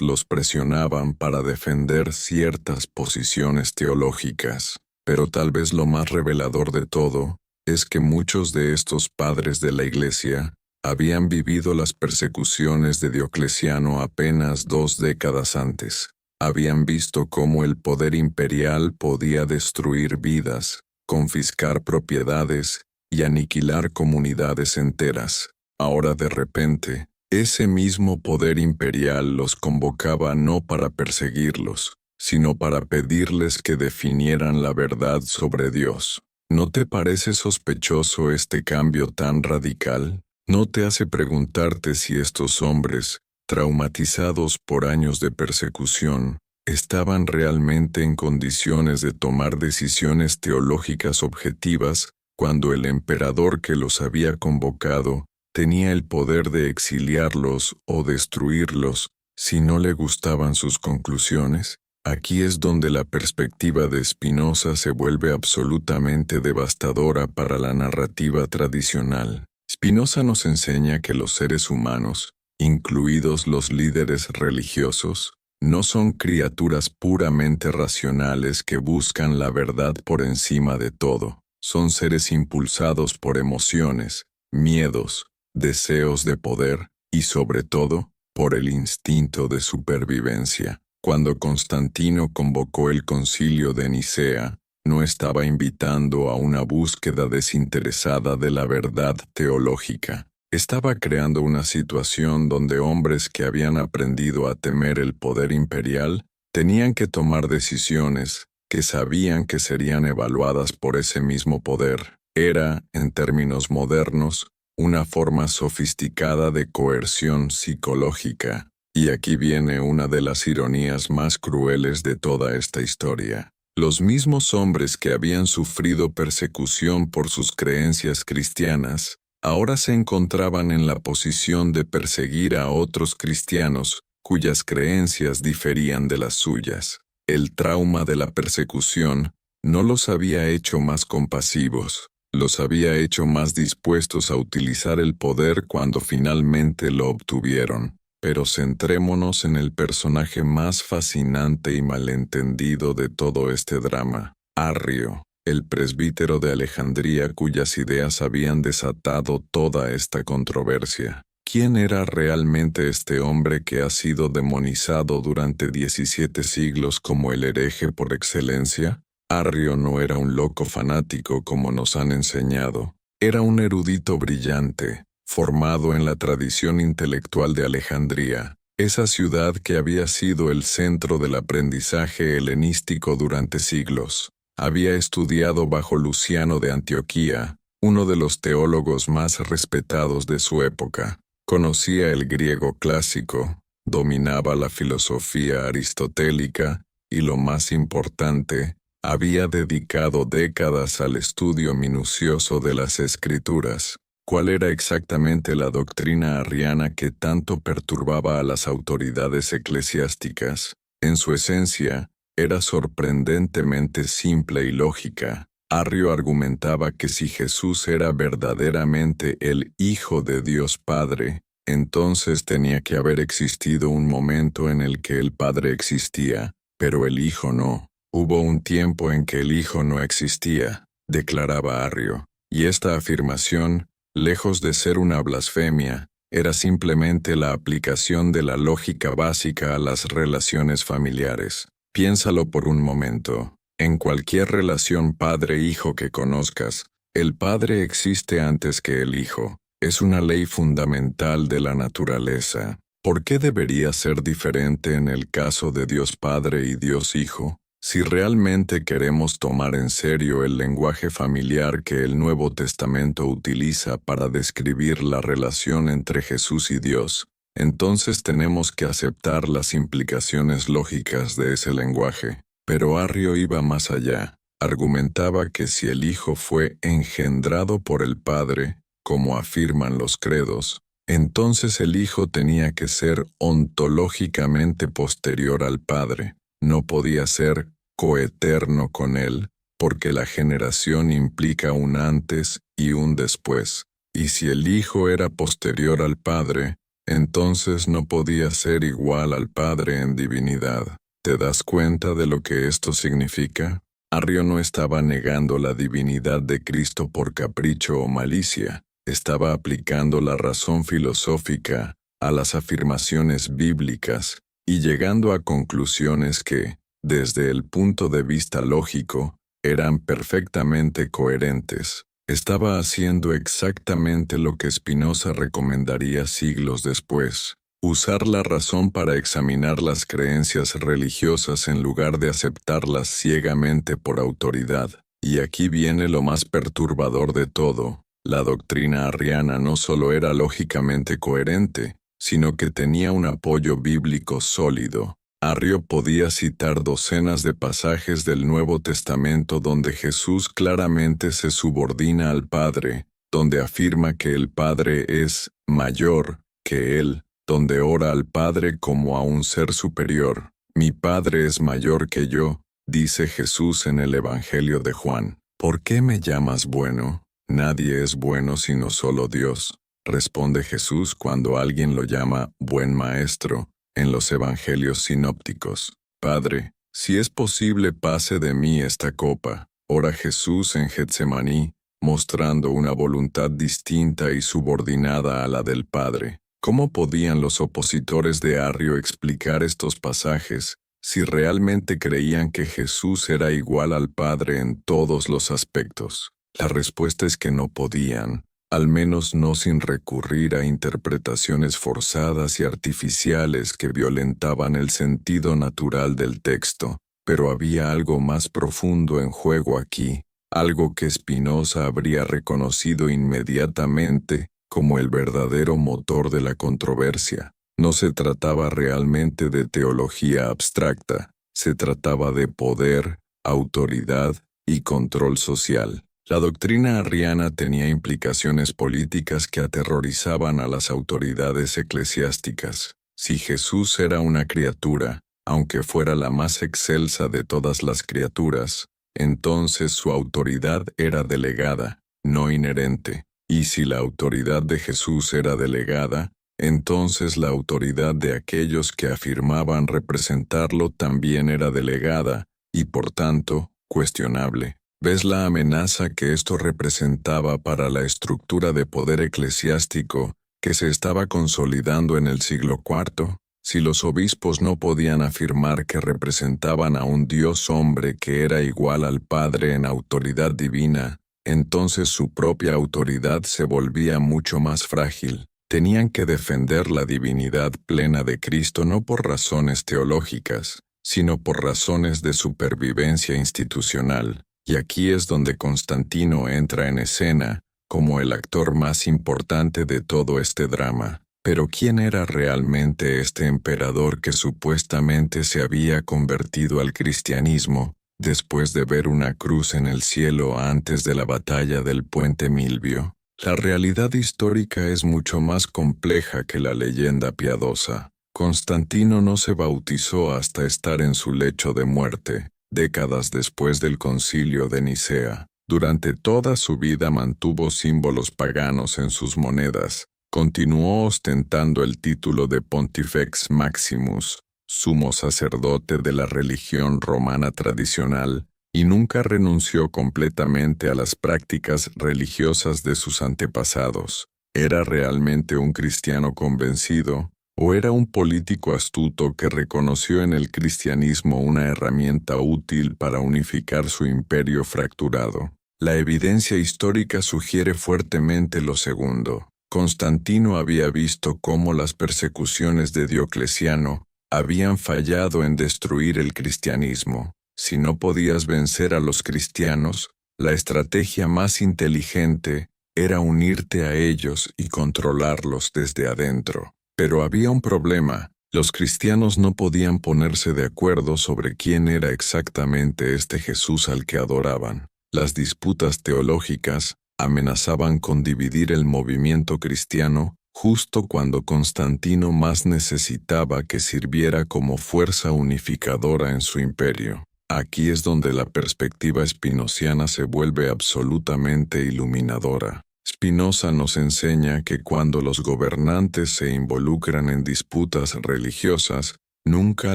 los presionaban para defender ciertas posiciones teológicas. Pero tal vez lo más revelador de todo es que muchos de estos padres de la Iglesia habían vivido las persecuciones de Diocleciano apenas 2 décadas antes. Habían visto cómo el poder imperial podía destruir vidas, confiscar propiedades y aniquilar comunidades enteras. Ahora de repente, ese mismo poder imperial los convocaba no para perseguirlos, sino para pedirles que definieran la verdad sobre Dios. ¿No te parece sospechoso este cambio tan radical? ¿No te hace preguntarte si estos hombres, traumatizados por años de persecución, estaban realmente en condiciones de tomar decisiones teológicas objetivas cuando el emperador que los había convocado tenía el poder de exiliarlos o destruirlos si no le gustaban sus conclusiones? Aquí es donde la perspectiva de Spinoza se vuelve absolutamente devastadora para la narrativa tradicional. Spinoza nos enseña que los seres humanos, incluidos los líderes religiosos, no son criaturas puramente racionales que buscan la verdad por encima de todo. Son seres impulsados por emociones, miedos, deseos de poder y, sobre todo, por el instinto de supervivencia. Cuando Constantino convocó el Concilio de Nicea, no estaba invitando a una búsqueda desinteresada de la verdad teológica. Estaba creando una situación donde hombres que habían aprendido a temer el poder imperial tenían que tomar decisiones que sabían que serían evaluadas por ese mismo poder. Era, en términos modernos, una forma sofisticada de coerción psicológica. Y aquí viene una de las ironías más crueles de toda esta historia. Los mismos hombres que habían sufrido persecución por sus creencias cristianas, ahora se encontraban en la posición de perseguir a otros cristianos cuyas creencias diferían de las suyas. El trauma de la persecución no los había hecho más compasivos, los había hecho más dispuestos a utilizar el poder cuando finalmente lo obtuvieron. Pero centrémonos en el personaje más fascinante y malentendido de todo este drama, Arrio, el presbítero de Alejandría cuyas ideas habían desatado toda esta controversia. ¿Quién era realmente este hombre que ha sido demonizado durante 17 siglos como el hereje por excelencia? Arrio no era un loco fanático como nos han enseñado. Era un erudito brillante, formado en la tradición intelectual de Alejandría, esa ciudad que había sido el centro del aprendizaje helenístico durante siglos. Había estudiado bajo Luciano de Antioquía, uno de los teólogos más respetados de su época. Conocía el griego clásico, dominaba la filosofía aristotélica y, lo más importante, había dedicado décadas al estudio minucioso de las Escrituras. ¿Cuál era exactamente la doctrina arriana que tanto perturbaba a las autoridades eclesiásticas? En su esencia, era sorprendentemente simple y lógica. Arrio argumentaba que si Jesús era verdaderamente el Hijo de Dios Padre, entonces tenía que haber existido un momento en el que el Padre existía, pero el Hijo no. Hubo un tiempo en que el Hijo no existía, declaraba Arrio, y esta afirmación, lejos de ser una blasfemia, era simplemente la aplicación de la lógica básica a las relaciones familiares. Piénsalo por un momento. En cualquier relación padre-hijo que conozcas, el padre existe antes que el hijo. Es una ley fundamental de la naturaleza. ¿Por qué debería ser diferente en el caso de Dios Padre y Dios Hijo? Si realmente queremos tomar en serio el lenguaje familiar que el Nuevo Testamento utiliza para describir la relación entre Jesús y Dios, entonces tenemos que aceptar las implicaciones lógicas de ese lenguaje. Pero Arrio iba más allá. Argumentaba que si el Hijo fue engendrado por el Padre, como afirman los credos, entonces el Hijo tenía que ser ontológicamente posterior al Padre. no podía ser coeterno con él, porque la generación implica un antes y un después, y si el Hijo era posterior al Padre, entonces no podía ser igual al Padre en divinidad. ¿Te das cuenta de lo que esto significa? Arrio no estaba negando la divinidad de Cristo por capricho o malicia, estaba aplicando la razón filosófica a las afirmaciones bíblicas y llegando a conclusiones que, desde el punto de vista lógico, eran perfectamente coherentes. Estaba haciendo exactamente lo que Spinoza recomendaría siglos después: usar la razón para examinar las creencias religiosas en lugar de aceptarlas ciegamente por autoridad. Y aquí viene lo más perturbador de todo: la doctrina arriana no solo era lógicamente coherente, sino que tenía un apoyo bíblico sólido. Arrio podía citar docenas de pasajes del Nuevo Testamento donde Jesús claramente se subordina al Padre, donde afirma que el Padre es mayor que él, donde ora al Padre como a un ser superior. Mi Padre es mayor que yo, dice Jesús en el Evangelio de Juan. ¿Por qué me llamas bueno? Nadie es bueno sino solo Dios, responde Jesús cuando alguien lo llama buen maestro en los Evangelios sinópticos. Padre, si es posible pase de mí esta copa. Ora Jesús en Getsemaní, mostrando una voluntad distinta y subordinada a la del Padre. ¿Cómo podían los opositores de Arrio explicar estos pasajes si realmente creían que Jesús era igual al Padre en todos los aspectos? La respuesta es que no podían, al menos no sin recurrir a interpretaciones forzadas y artificiales que violentaban el sentido natural del texto. Pero había algo más profundo en juego aquí, algo que Spinoza habría reconocido inmediatamente como el verdadero motor de la controversia. No se trataba realmente de teología abstracta, se trataba de poder, autoridad y control social. La doctrina arriana tenía implicaciones políticas que aterrorizaban a las autoridades eclesiásticas. Si Jesús era una criatura, aunque fuera la más excelsa de todas las criaturas, entonces su autoridad era delegada, no inherente. Y si la autoridad de Jesús era delegada, entonces la autoridad de aquellos que afirmaban representarlo también era delegada, y por tanto, cuestionable. ¿Ves la amenaza que esto representaba para la estructura de poder eclesiástico que se estaba consolidando en el siglo IV? Si los obispos no podían afirmar que representaban a un Dios hombre que era igual al Padre en autoridad divina, entonces su propia autoridad se volvía mucho más frágil. Tenían que defender la divinidad plena de Cristo no por razones teológicas, sino por razones de supervivencia institucional. Y aquí es donde Constantino entra en escena, como el actor más importante de todo este drama. Pero ¿quién era realmente este emperador que supuestamente se había convertido al cristianismo después de ver una cruz en el cielo antes de la batalla del Puente Milvio? La realidad histórica es mucho más compleja que la leyenda piadosa. Constantino no se bautizó hasta estar en su lecho de muerte, décadas después del Concilio de Nicea. Durante toda su vida mantuvo símbolos paganos en sus monedas. Continuó ostentando el título de Pontifex Maximus, sumo sacerdote de la religión romana tradicional, y nunca renunció completamente a las prácticas religiosas de sus antepasados. ¿Era realmente un cristiano convencido, o era un político astuto que reconoció en el cristianismo una herramienta útil para unificar su imperio fracturado? La evidencia histórica sugiere fuertemente lo segundo. Constantino había visto cómo las persecuciones de Diocleciano habían fallado en destruir el cristianismo. Si no podías vencer a los cristianos, la estrategia más inteligente era unirte a ellos y controlarlos desde adentro. Pero había un problema. Los cristianos no podían ponerse de acuerdo sobre quién era exactamente este Jesús al que adoraban. Las disputas teológicas amenazaban con dividir el movimiento cristiano justo cuando Constantino más necesitaba que sirviera como fuerza unificadora en su imperio. Aquí es donde la perspectiva spinociana se vuelve absolutamente iluminadora. Spinoza nos enseña que cuando los gobernantes se involucran en disputas religiosas, nunca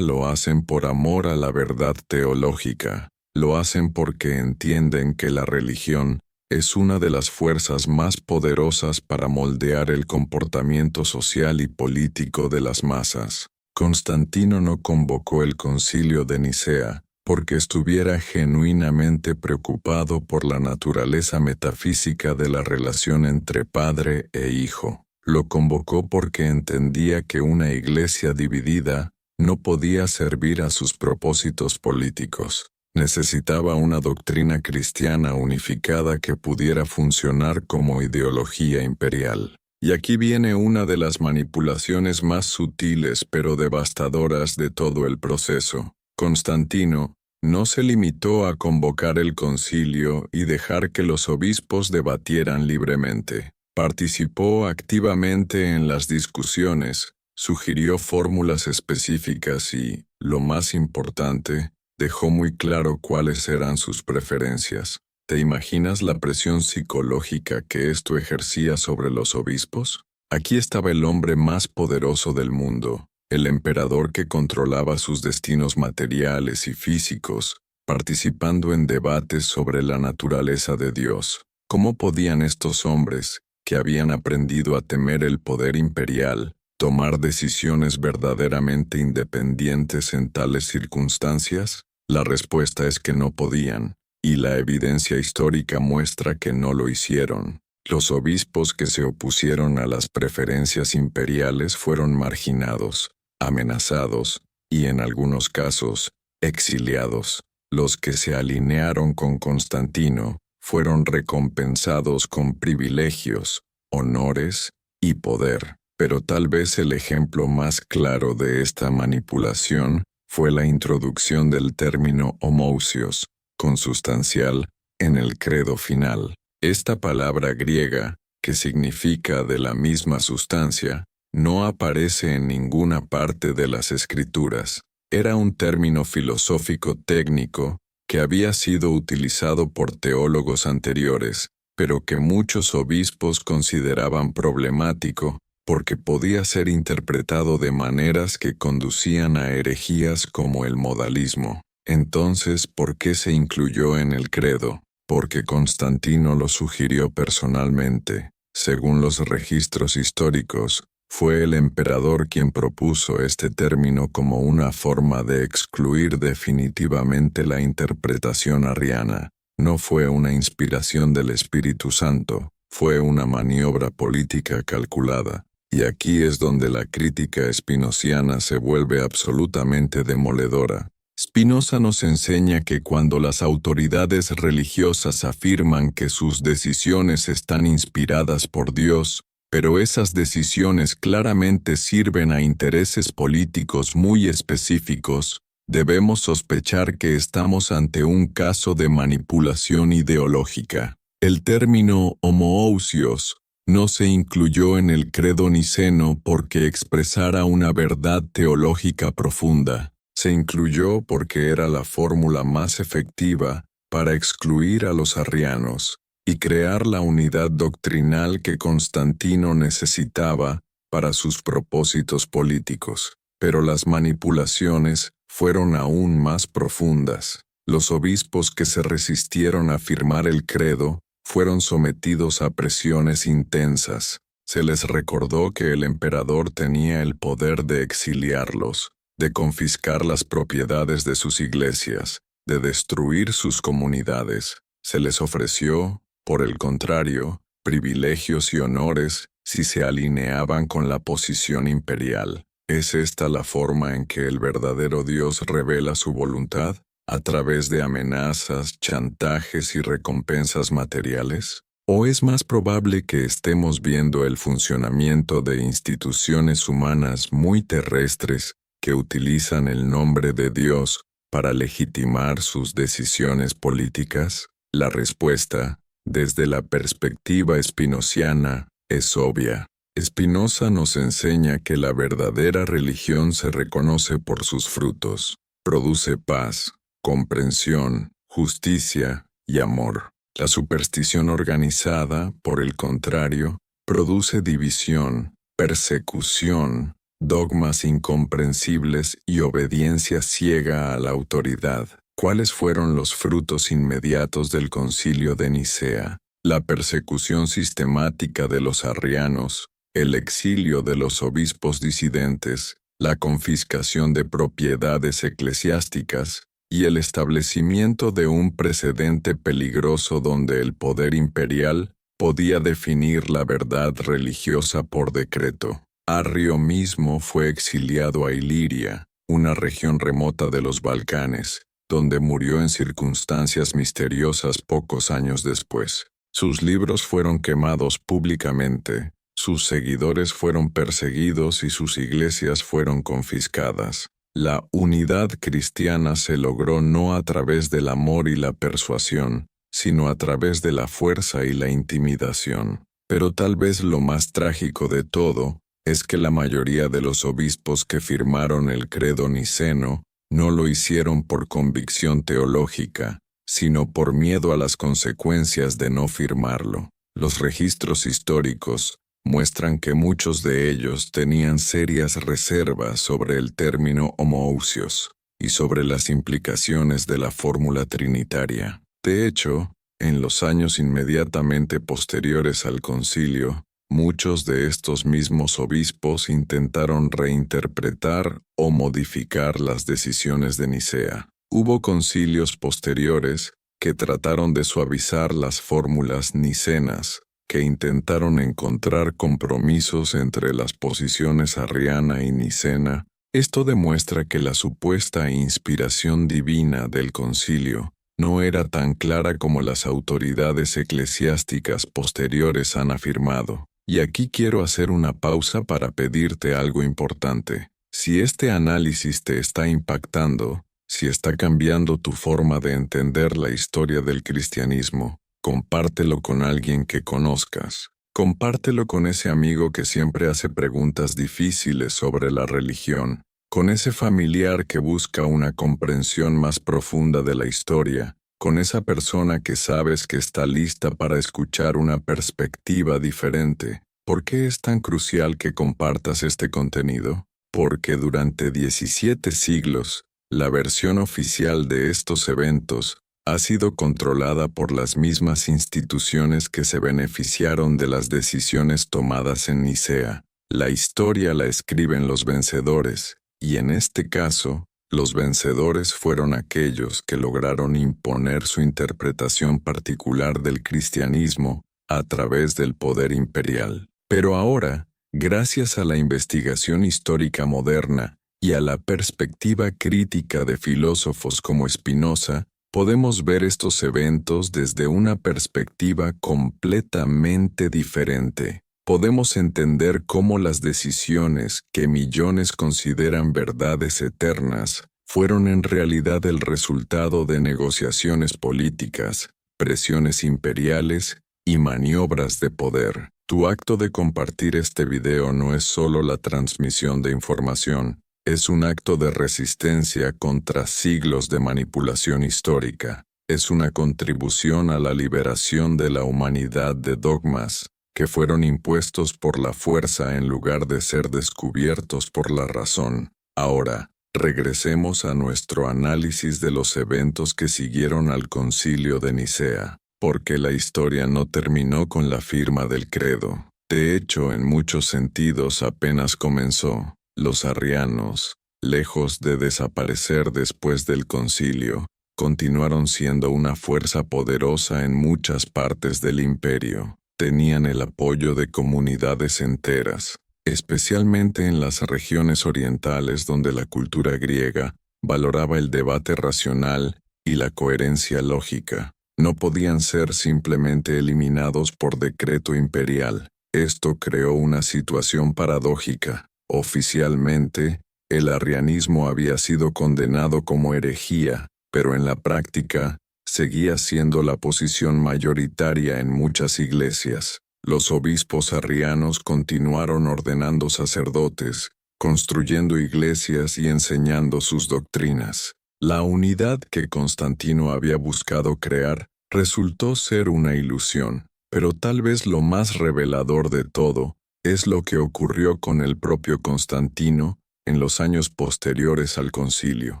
lo hacen por amor a la verdad teológica, lo hacen porque entienden que la religión es una de las fuerzas más poderosas para moldear el comportamiento social y político de las masas. Constantino no convocó el Concilio de Nicea porque estuviera genuinamente preocupado por la naturaleza metafísica de la relación entre padre e hijo. Lo convocó porque entendía que una iglesia dividida no podía servir a sus propósitos políticos. Necesitaba una doctrina cristiana unificada que pudiera funcionar como ideología imperial. Y aquí viene una de las manipulaciones más sutiles pero devastadoras de todo el proceso. Constantino no se limitó a convocar el concilio y dejar que los obispos debatieran libremente. Participó activamente en las discusiones, sugirió fórmulas específicas y, lo más importante, dejó muy claro cuáles eran sus preferencias. ¿Te imaginas la presión psicológica que esto ejercía sobre los obispos? Aquí estaba el hombre más poderoso del mundo, el emperador que controlaba sus destinos materiales y físicos, participando en debates sobre la naturaleza de Dios. ¿Cómo podían estos hombres, que habían aprendido a temer el poder imperial, tomar decisiones verdaderamente independientes en tales circunstancias? La respuesta es que no podían, y la evidencia histórica muestra que no lo hicieron. Los obispos que se opusieron a las preferencias imperiales fueron marginados, amenazados y, en algunos casos, exiliados. Los que se alinearon con Constantino fueron recompensados con privilegios, honores y poder. Pero tal vez el ejemplo más claro de esta manipulación fue la introducción del término homousios, consustancial, en el credo final. Esta palabra griega, que significa de la misma sustancia, no aparece en ninguna parte de las Escrituras. Era un término filosófico técnico que había sido utilizado por teólogos anteriores, pero que muchos obispos consideraban problemático porque podía ser interpretado de maneras que conducían a herejías como el modalismo. Entonces, ¿por qué se incluyó en el credo? Porque Constantino lo sugirió personalmente. Según los registros históricos, fue el emperador quien propuso este término como una forma de excluir definitivamente la interpretación arriana. No fue una inspiración del Espíritu Santo, fue una maniobra política calculada. Y aquí es donde la crítica spinociana se vuelve absolutamente demoledora. Spinoza nos enseña que cuando las autoridades religiosas afirman que sus decisiones están inspiradas por Dios, pero esas decisiones claramente sirven a intereses políticos muy específicos, debemos sospechar que estamos ante un caso de manipulación ideológica. El término homoousios no se incluyó en el credo niceno porque expresara una verdad teológica profunda. Se incluyó porque era la fórmula más efectiva para excluir a los arrianos y crear la unidad doctrinal que Constantino necesitaba para sus propósitos políticos. Pero las manipulaciones fueron aún más profundas. Los obispos que se resistieron a firmar el credo fueron sometidos a presiones intensas. Se les recordó que el emperador tenía el poder de exiliarlos, de confiscar las propiedades de sus iglesias, de destruir sus comunidades. Se les ofreció, por el contrario, privilegios y honores si se alineaban con la posición imperial. ¿Es esta la forma en que el verdadero Dios revela su voluntad? ¿A través de amenazas, chantajes y recompensas materiales? ¿O es más probable que estemos viendo el funcionamiento de instituciones humanas muy terrestres que utilizan el nombre de Dios para legitimar sus decisiones políticas? La respuesta, desde la perspectiva spinociana, es obvia. Spinoza nos enseña que la verdadera religión se reconoce por sus frutos. Produce paz, comprensión, justicia y amor. La superstición organizada, por el contrario, produce división, persecución, dogmas incomprensibles y obediencia ciega a la autoridad. ¿Cuáles fueron los frutos inmediatos del Concilio de Nicea? La persecución sistemática de los arrianos, el exilio de los obispos disidentes, la confiscación de propiedades eclesiásticas y el establecimiento de un precedente peligroso donde el poder imperial podía definir la verdad religiosa por decreto. Arrio mismo fue exiliado a Iliria, una región remota de los Balcanes, donde murió en circunstancias misteriosas pocos años después. Sus libros fueron quemados públicamente, sus seguidores fueron perseguidos y sus iglesias fueron confiscadas. La unidad cristiana se logró no a través del amor y la persuasión, sino a través de la fuerza y la intimidación. Pero tal vez lo más trágico de todo es que la mayoría de los obispos que firmaron el credo niceno no lo hicieron por convicción teológica, sino por miedo a las consecuencias de no firmarlo. Los registros históricos muestran que muchos de ellos tenían serias reservas sobre el término homoousios y sobre las implicaciones de la fórmula trinitaria. De hecho, en los años inmediatamente posteriores al concilio, muchos de estos mismos obispos intentaron reinterpretar o modificar las decisiones de Nicea. Hubo concilios posteriores que trataron de suavizar las fórmulas nicenas, que intentaron encontrar compromisos entre las posiciones arriana y nicena. Esto demuestra que la supuesta inspiración divina del concilio no era tan clara como las autoridades eclesiásticas posteriores han afirmado. Y aquí quiero hacer una pausa para pedirte algo importante. Si este análisis te está impactando, si está cambiando tu forma de entender la historia del cristianismo, compártelo con alguien que conozcas. Compártelo con ese amigo que siempre hace preguntas difíciles sobre la religión, con ese familiar que busca una comprensión más profunda de la historia, con esa persona que sabes que está lista para escuchar una perspectiva diferente. ¿Por qué es tan crucial que compartas este contenido? Porque durante 17 siglos, la versión oficial de estos eventos ha sido controlada por las mismas instituciones que se beneficiaron de las decisiones tomadas en Nicea. La historia la escriben los vencedores, y en este caso, los vencedores fueron aquellos que lograron imponer su interpretación particular del cristianismo a través del poder imperial. Pero ahora, gracias a la investigación histórica moderna y a la perspectiva crítica de filósofos como Spinoza, podemos ver estos eventos desde una perspectiva completamente diferente. Podemos entender cómo las decisiones que millones consideran verdades eternas fueron en realidad el resultado de negociaciones políticas, presiones imperiales y maniobras de poder. Tu acto de compartir este video no es solo la transmisión de información, es un acto de resistencia contra siglos de manipulación histórica. Es una contribución a la liberación de la humanidad de dogmas que fueron impuestos por la fuerza en lugar de ser descubiertos por la razón. Ahora, regresemos a nuestro análisis de los eventos que siguieron al Concilio de Nicea, porque la historia no terminó con la firma del credo. De hecho, en muchos sentidos apenas comenzó. Los arrianos, lejos de desaparecer después del concilio, continuaron siendo una fuerza poderosa en muchas partes del imperio. Tenían el apoyo de comunidades enteras, especialmente en las regiones orientales donde la cultura griega valoraba el debate racional y la coherencia lógica. No podían ser simplemente eliminados por decreto imperial. Esto creó una situación paradójica. Oficialmente, el arrianismo había sido condenado como herejía, pero en la práctica, seguía siendo la posición mayoritaria en muchas iglesias. Los obispos arrianos continuaron ordenando sacerdotes, construyendo iglesias y enseñando sus doctrinas. La unidad que Constantino había buscado crear resultó ser una ilusión, pero tal vez lo más revelador de todo es lo que ocurrió con el propio Constantino en los años posteriores al concilio.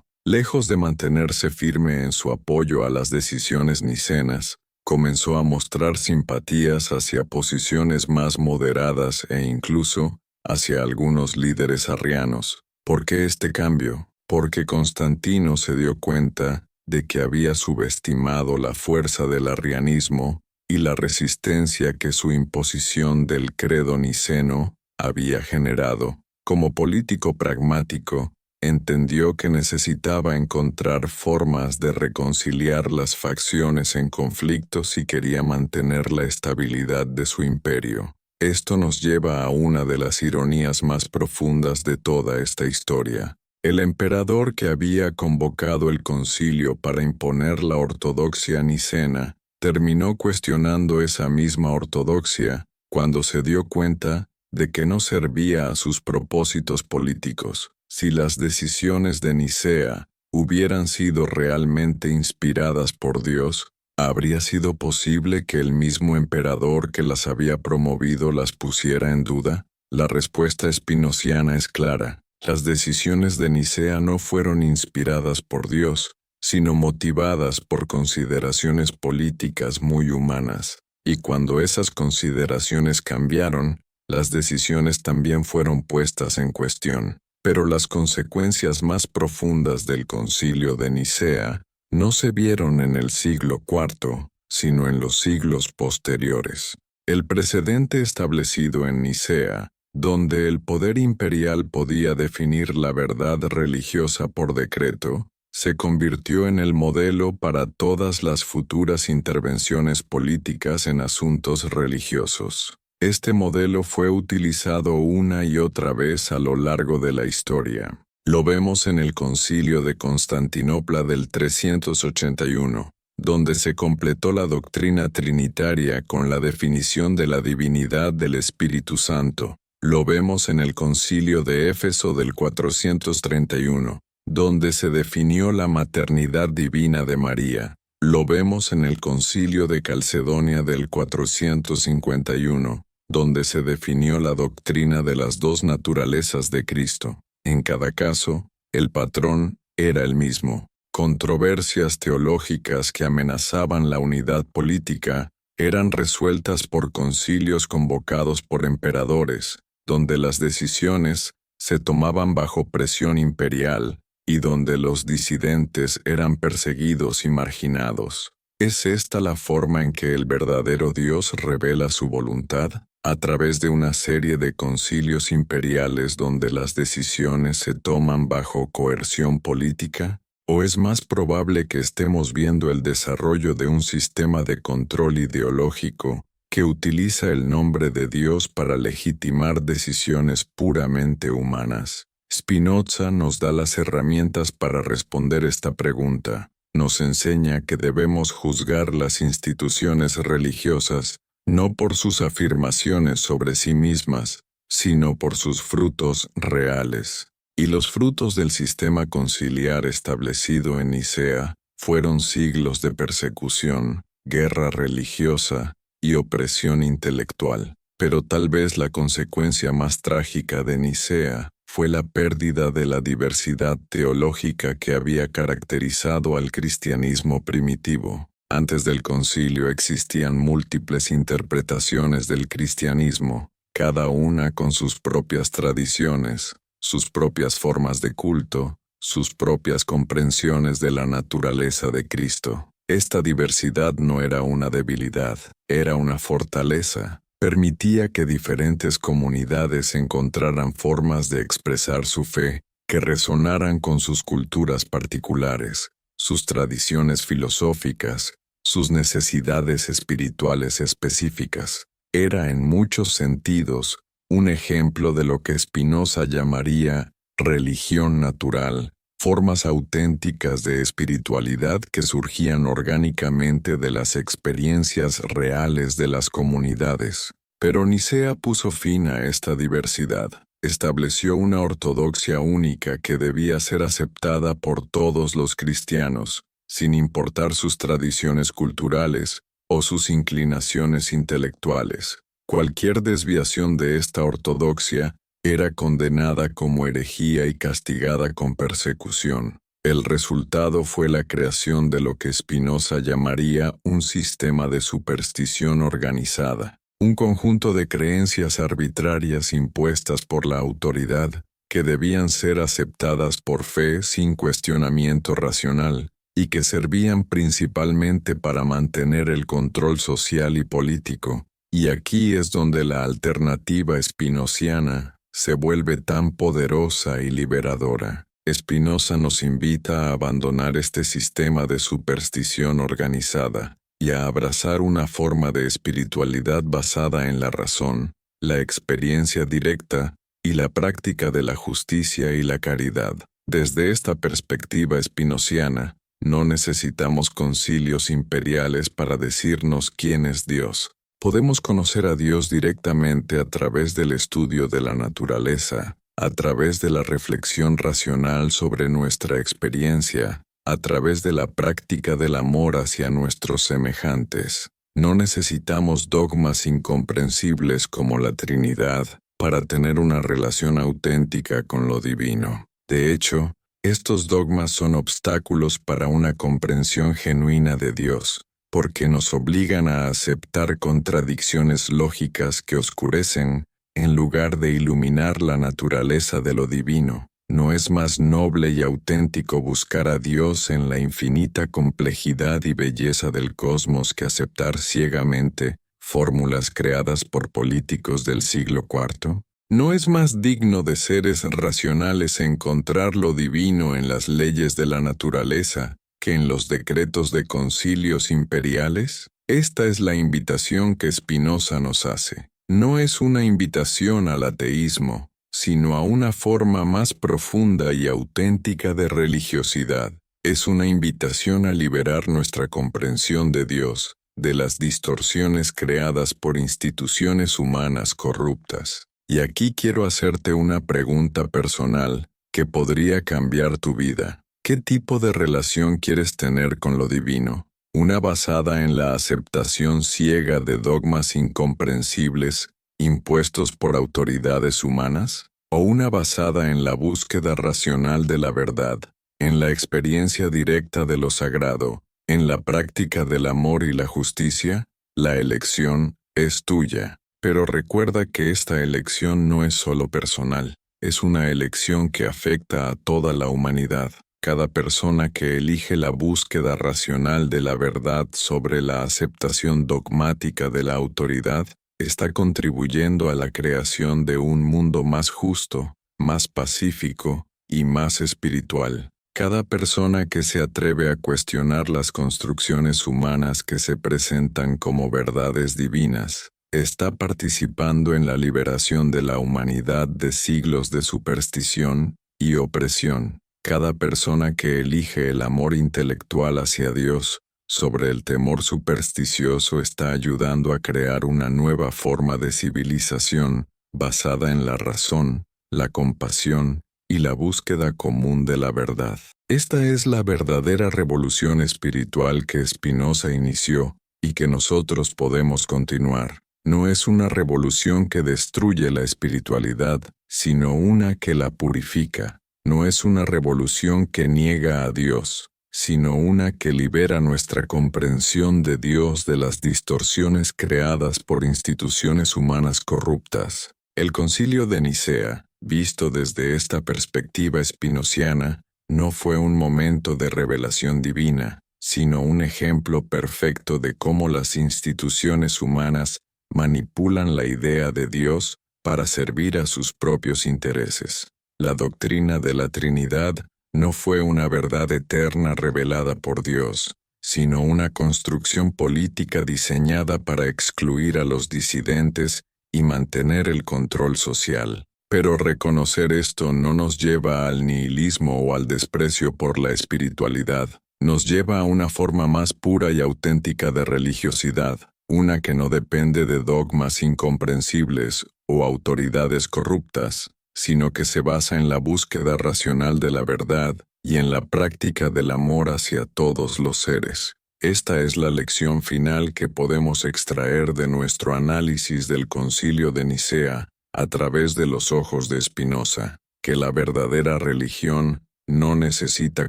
Lejos de mantenerse firme en su apoyo a las decisiones nicenas, comenzó a mostrar simpatías hacia posiciones más moderadas e incluso hacia algunos líderes arrianos. ¿Por qué este cambio? Porque Constantino se dio cuenta de que había subestimado la fuerza del arrianismo y la resistencia que su imposición del credo niceno había generado. Como político pragmático, entendió que necesitaba encontrar formas de reconciliar las facciones en conflicto si quería mantener la estabilidad de su imperio. Esto nos lleva a una de las ironías más profundas de toda esta historia. El emperador que había convocado el concilio para imponer la ortodoxia nicena terminó cuestionando esa misma ortodoxia cuando se dio cuenta de que no servía a sus propósitos políticos. Si las decisiones de Nicea hubieran sido realmente inspiradas por Dios, ¿habría sido posible que el mismo emperador que las había promovido las pusiera en duda? La respuesta espinociana es clara. Las decisiones de Nicea no fueron inspiradas por Dios, sino motivadas por consideraciones políticas muy humanas. Y cuando esas consideraciones cambiaron, las decisiones también fueron puestas en cuestión. Pero las consecuencias más profundas del concilio de Nicea no se vieron en el siglo IV, sino en los siglos posteriores. El precedente establecido en Nicea, donde el poder imperial podía definir la verdad religiosa por decreto, se convirtió en el modelo para todas las futuras intervenciones políticas en asuntos religiosos. Este modelo fue utilizado una y otra vez a lo largo de la historia. Lo vemos en el Concilio de Constantinopla del 381, donde se completó la doctrina trinitaria con la definición de la divinidad del Espíritu Santo. Lo vemos en el Concilio de Éfeso del 431, donde se definió la maternidad divina de María. Lo vemos en el Concilio de Calcedonia del 451, donde se definió la doctrina de las dos naturalezas de Cristo. En cada caso, el patrón era el mismo. Controversias teológicas que amenazaban la unidad política eran resueltas por concilios convocados por emperadores, donde las decisiones se tomaban bajo presión imperial y donde los disidentes eran perseguidos y marginados. ¿Es esta la forma en que el verdadero Dios revela su voluntad? A través de una serie de concilios imperiales donde las decisiones se toman bajo coerción política? ¿O es más probable que estemos viendo el desarrollo de un sistema de control ideológico que utiliza el nombre de Dios para legitimar decisiones puramente humanas? Spinoza nos da las herramientas para responder esta pregunta. Nos enseña que debemos juzgar las instituciones religiosas no por sus afirmaciones sobre sí mismas, sino por sus frutos reales. Y los frutos del sistema conciliar establecido en Nicea fueron siglos de persecución, guerra religiosa y opresión intelectual. Pero tal vez la consecuencia más trágica de Nicea fue la pérdida de la diversidad teológica que había caracterizado al cristianismo primitivo. Antes del concilio existían múltiples interpretaciones del cristianismo, cada una con sus propias tradiciones, sus propias formas de culto, sus propias comprensiones de la naturaleza de Cristo. Esta diversidad no era una debilidad, era una fortaleza. Permitía que diferentes comunidades encontraran formas de expresar su fe que resonaran con sus culturas particulares, sus tradiciones filosóficas, sus necesidades espirituales específicas. Era en muchos sentidos un ejemplo de lo que Spinoza llamaría religión natural, formas auténticas de espiritualidad que surgían orgánicamente de las experiencias reales de las comunidades. Pero Nicea puso fin a esta diversidad. Estableció una ortodoxia única que debía ser aceptada por todos los cristianos, sin importar sus tradiciones culturales o sus inclinaciones intelectuales. Cualquier desviación de esta ortodoxia era condenada como herejía y castigada con persecución. El resultado fue la creación de lo que Spinoza llamaría un sistema de superstición organizada, un conjunto de creencias arbitrarias impuestas por la autoridad que debían ser aceptadas por fe sin cuestionamiento racional y que servían principalmente para mantener el control social y político. Y aquí es donde la alternativa spinociana se vuelve tan poderosa y liberadora. Spinoza nos invita a abandonar este sistema de superstición organizada y a abrazar una forma de espiritualidad basada en la razón, la experiencia directa y la práctica de la justicia y la caridad. Desde esta perspectiva spinociana, no necesitamos concilios imperiales para decirnos quién es Dios. Podemos conocer a Dios directamente a través del estudio de la naturaleza, a través de la reflexión racional sobre nuestra experiencia, a través de la práctica del amor hacia nuestros semejantes. No necesitamos dogmas incomprensibles como la Trinidad para tener una relación auténtica con lo divino. De hecho, estos dogmas son obstáculos para una comprensión genuina de Dios, porque nos obligan a aceptar contradicciones lógicas que oscurecen, en lugar de iluminar la naturaleza de lo divino. ¿No es más noble y auténtico buscar a Dios en la infinita complejidad y belleza del cosmos que aceptar ciegamente fórmulas creadas por políticos del siglo IV? ¿No es más digno de seres racionales encontrar lo divino en las leyes de la naturaleza que en los decretos de concilios imperiales? Esta es la invitación que Spinoza nos hace. No es una invitación al ateísmo, sino a una forma más profunda y auténtica de religiosidad. Es una invitación a liberar nuestra comprensión de Dios, de las distorsiones creadas por instituciones humanas corruptas. Y aquí quiero hacerte una pregunta personal que podría cambiar tu vida. ¿Qué tipo de relación quieres tener con lo divino? ¿Una basada en la aceptación ciega de dogmas incomprensibles impuestos por autoridades humanas? ¿O una basada en la búsqueda racional de la verdad, en la experiencia directa de lo sagrado, en la práctica del amor y la justicia? La elección es tuya. Pero recuerda que esta elección no es solo personal, es una elección que afecta a toda la humanidad. Cada persona que elige la búsqueda racional de la verdad sobre la aceptación dogmática de la autoridad, está contribuyendo a la creación de un mundo más justo, más pacífico y más espiritual. Cada persona que se atreve a cuestionar las construcciones humanas que se presentan como verdades divinas, está participando en la liberación de la humanidad de siglos de superstición y opresión. Cada persona que elige el amor intelectual hacia Dios sobre el temor supersticioso está ayudando a crear una nueva forma de civilización basada en la razón, la compasión y la búsqueda común de la verdad. Esta es la verdadera revolución espiritual que Spinoza inició y que nosotros podemos continuar. No es una revolución que destruye la espiritualidad, sino una que la purifica. No es una revolución que niega a Dios, sino una que libera nuestra comprensión de Dios de las distorsiones creadas por instituciones humanas corruptas. El Concilio de Nicea, visto desde esta perspectiva spinociana, no fue un momento de revelación divina, sino un ejemplo perfecto de cómo las instituciones humanas manipulan la idea de Dios para servir a sus propios intereses. La doctrina de la Trinidad no fue una verdad eterna revelada por Dios, sino una construcción política diseñada para excluir a los disidentes y mantener el control social. Pero reconocer esto no nos lleva al nihilismo o al desprecio por la espiritualidad, nos lleva a una forma más pura y auténtica de religiosidad. una que no depende de dogmas incomprensibles o autoridades corruptas, sino que se basa en la búsqueda racional de la verdad y en la práctica del amor hacia todos los seres. Esta es la lección final que podemos extraer de nuestro análisis del Concilio de Nicea a través de los ojos de Spinoza, que la verdadera religión no necesita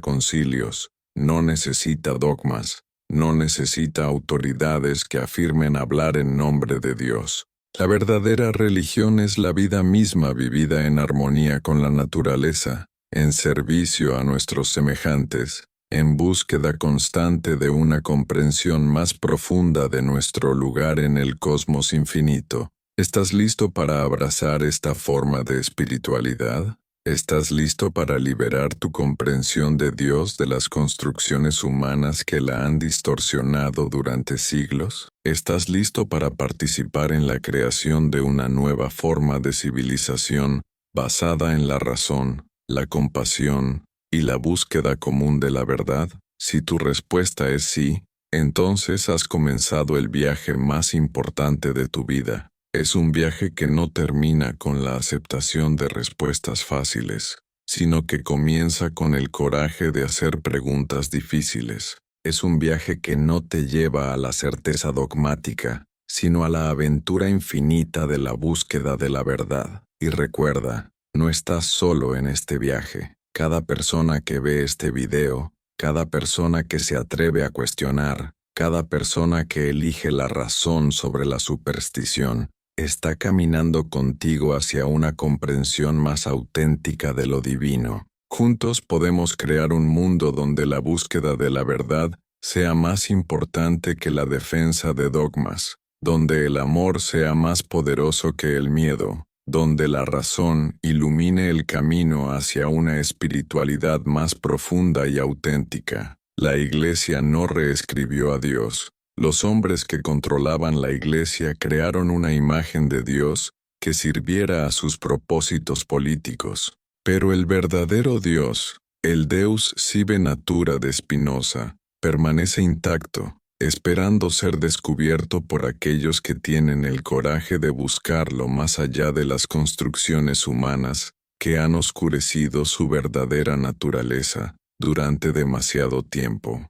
concilios, no necesita dogmas, no necesita autoridades que afirmen hablar en nombre de Dios. La verdadera religión es la vida misma vivida en armonía con la naturaleza, en servicio a nuestros semejantes, en búsqueda constante de una comprensión más profunda de nuestro lugar en el cosmos infinito. ¿Estás listo para abrazar esta forma de espiritualidad? ¿Estás listo para liberar tu comprensión de Dios de las construcciones humanas que la han distorsionado durante siglos? ¿Estás listo para participar en la creación de una nueva forma de civilización basada en la razón, la compasión y la búsqueda común de la verdad? Si tu respuesta es sí, entonces has comenzado el viaje más importante de tu vida. Es un viaje que no termina con la aceptación de respuestas fáciles, sino que comienza con el coraje de hacer preguntas difíciles. Es un viaje que no te lleva a la certeza dogmática, sino a la aventura infinita de la búsqueda de la verdad. Y recuerda, no estás solo en este viaje. Cada persona que ve este video, cada persona que se atreve a cuestionar, cada persona que elige la razón sobre la superstición, está caminando contigo hacia una comprensión más auténtica de lo divino. Juntos podemos crear un mundo donde la búsqueda de la verdad sea más importante que la defensa de dogmas, donde el amor sea más poderoso que el miedo, donde la razón ilumine el camino hacia una espiritualidad más profunda y auténtica. La Iglesia no reescribió a Dios. Los hombres que controlaban la Iglesia crearon una imagen de Dios que sirviera a sus propósitos políticos. Pero el verdadero Dios, el Deus sive natura de Spinoza, permanece intacto, esperando ser descubierto por aquellos que tienen el coraje de buscarlo más allá de las construcciones humanas que han oscurecido su verdadera naturaleza durante demasiado tiempo.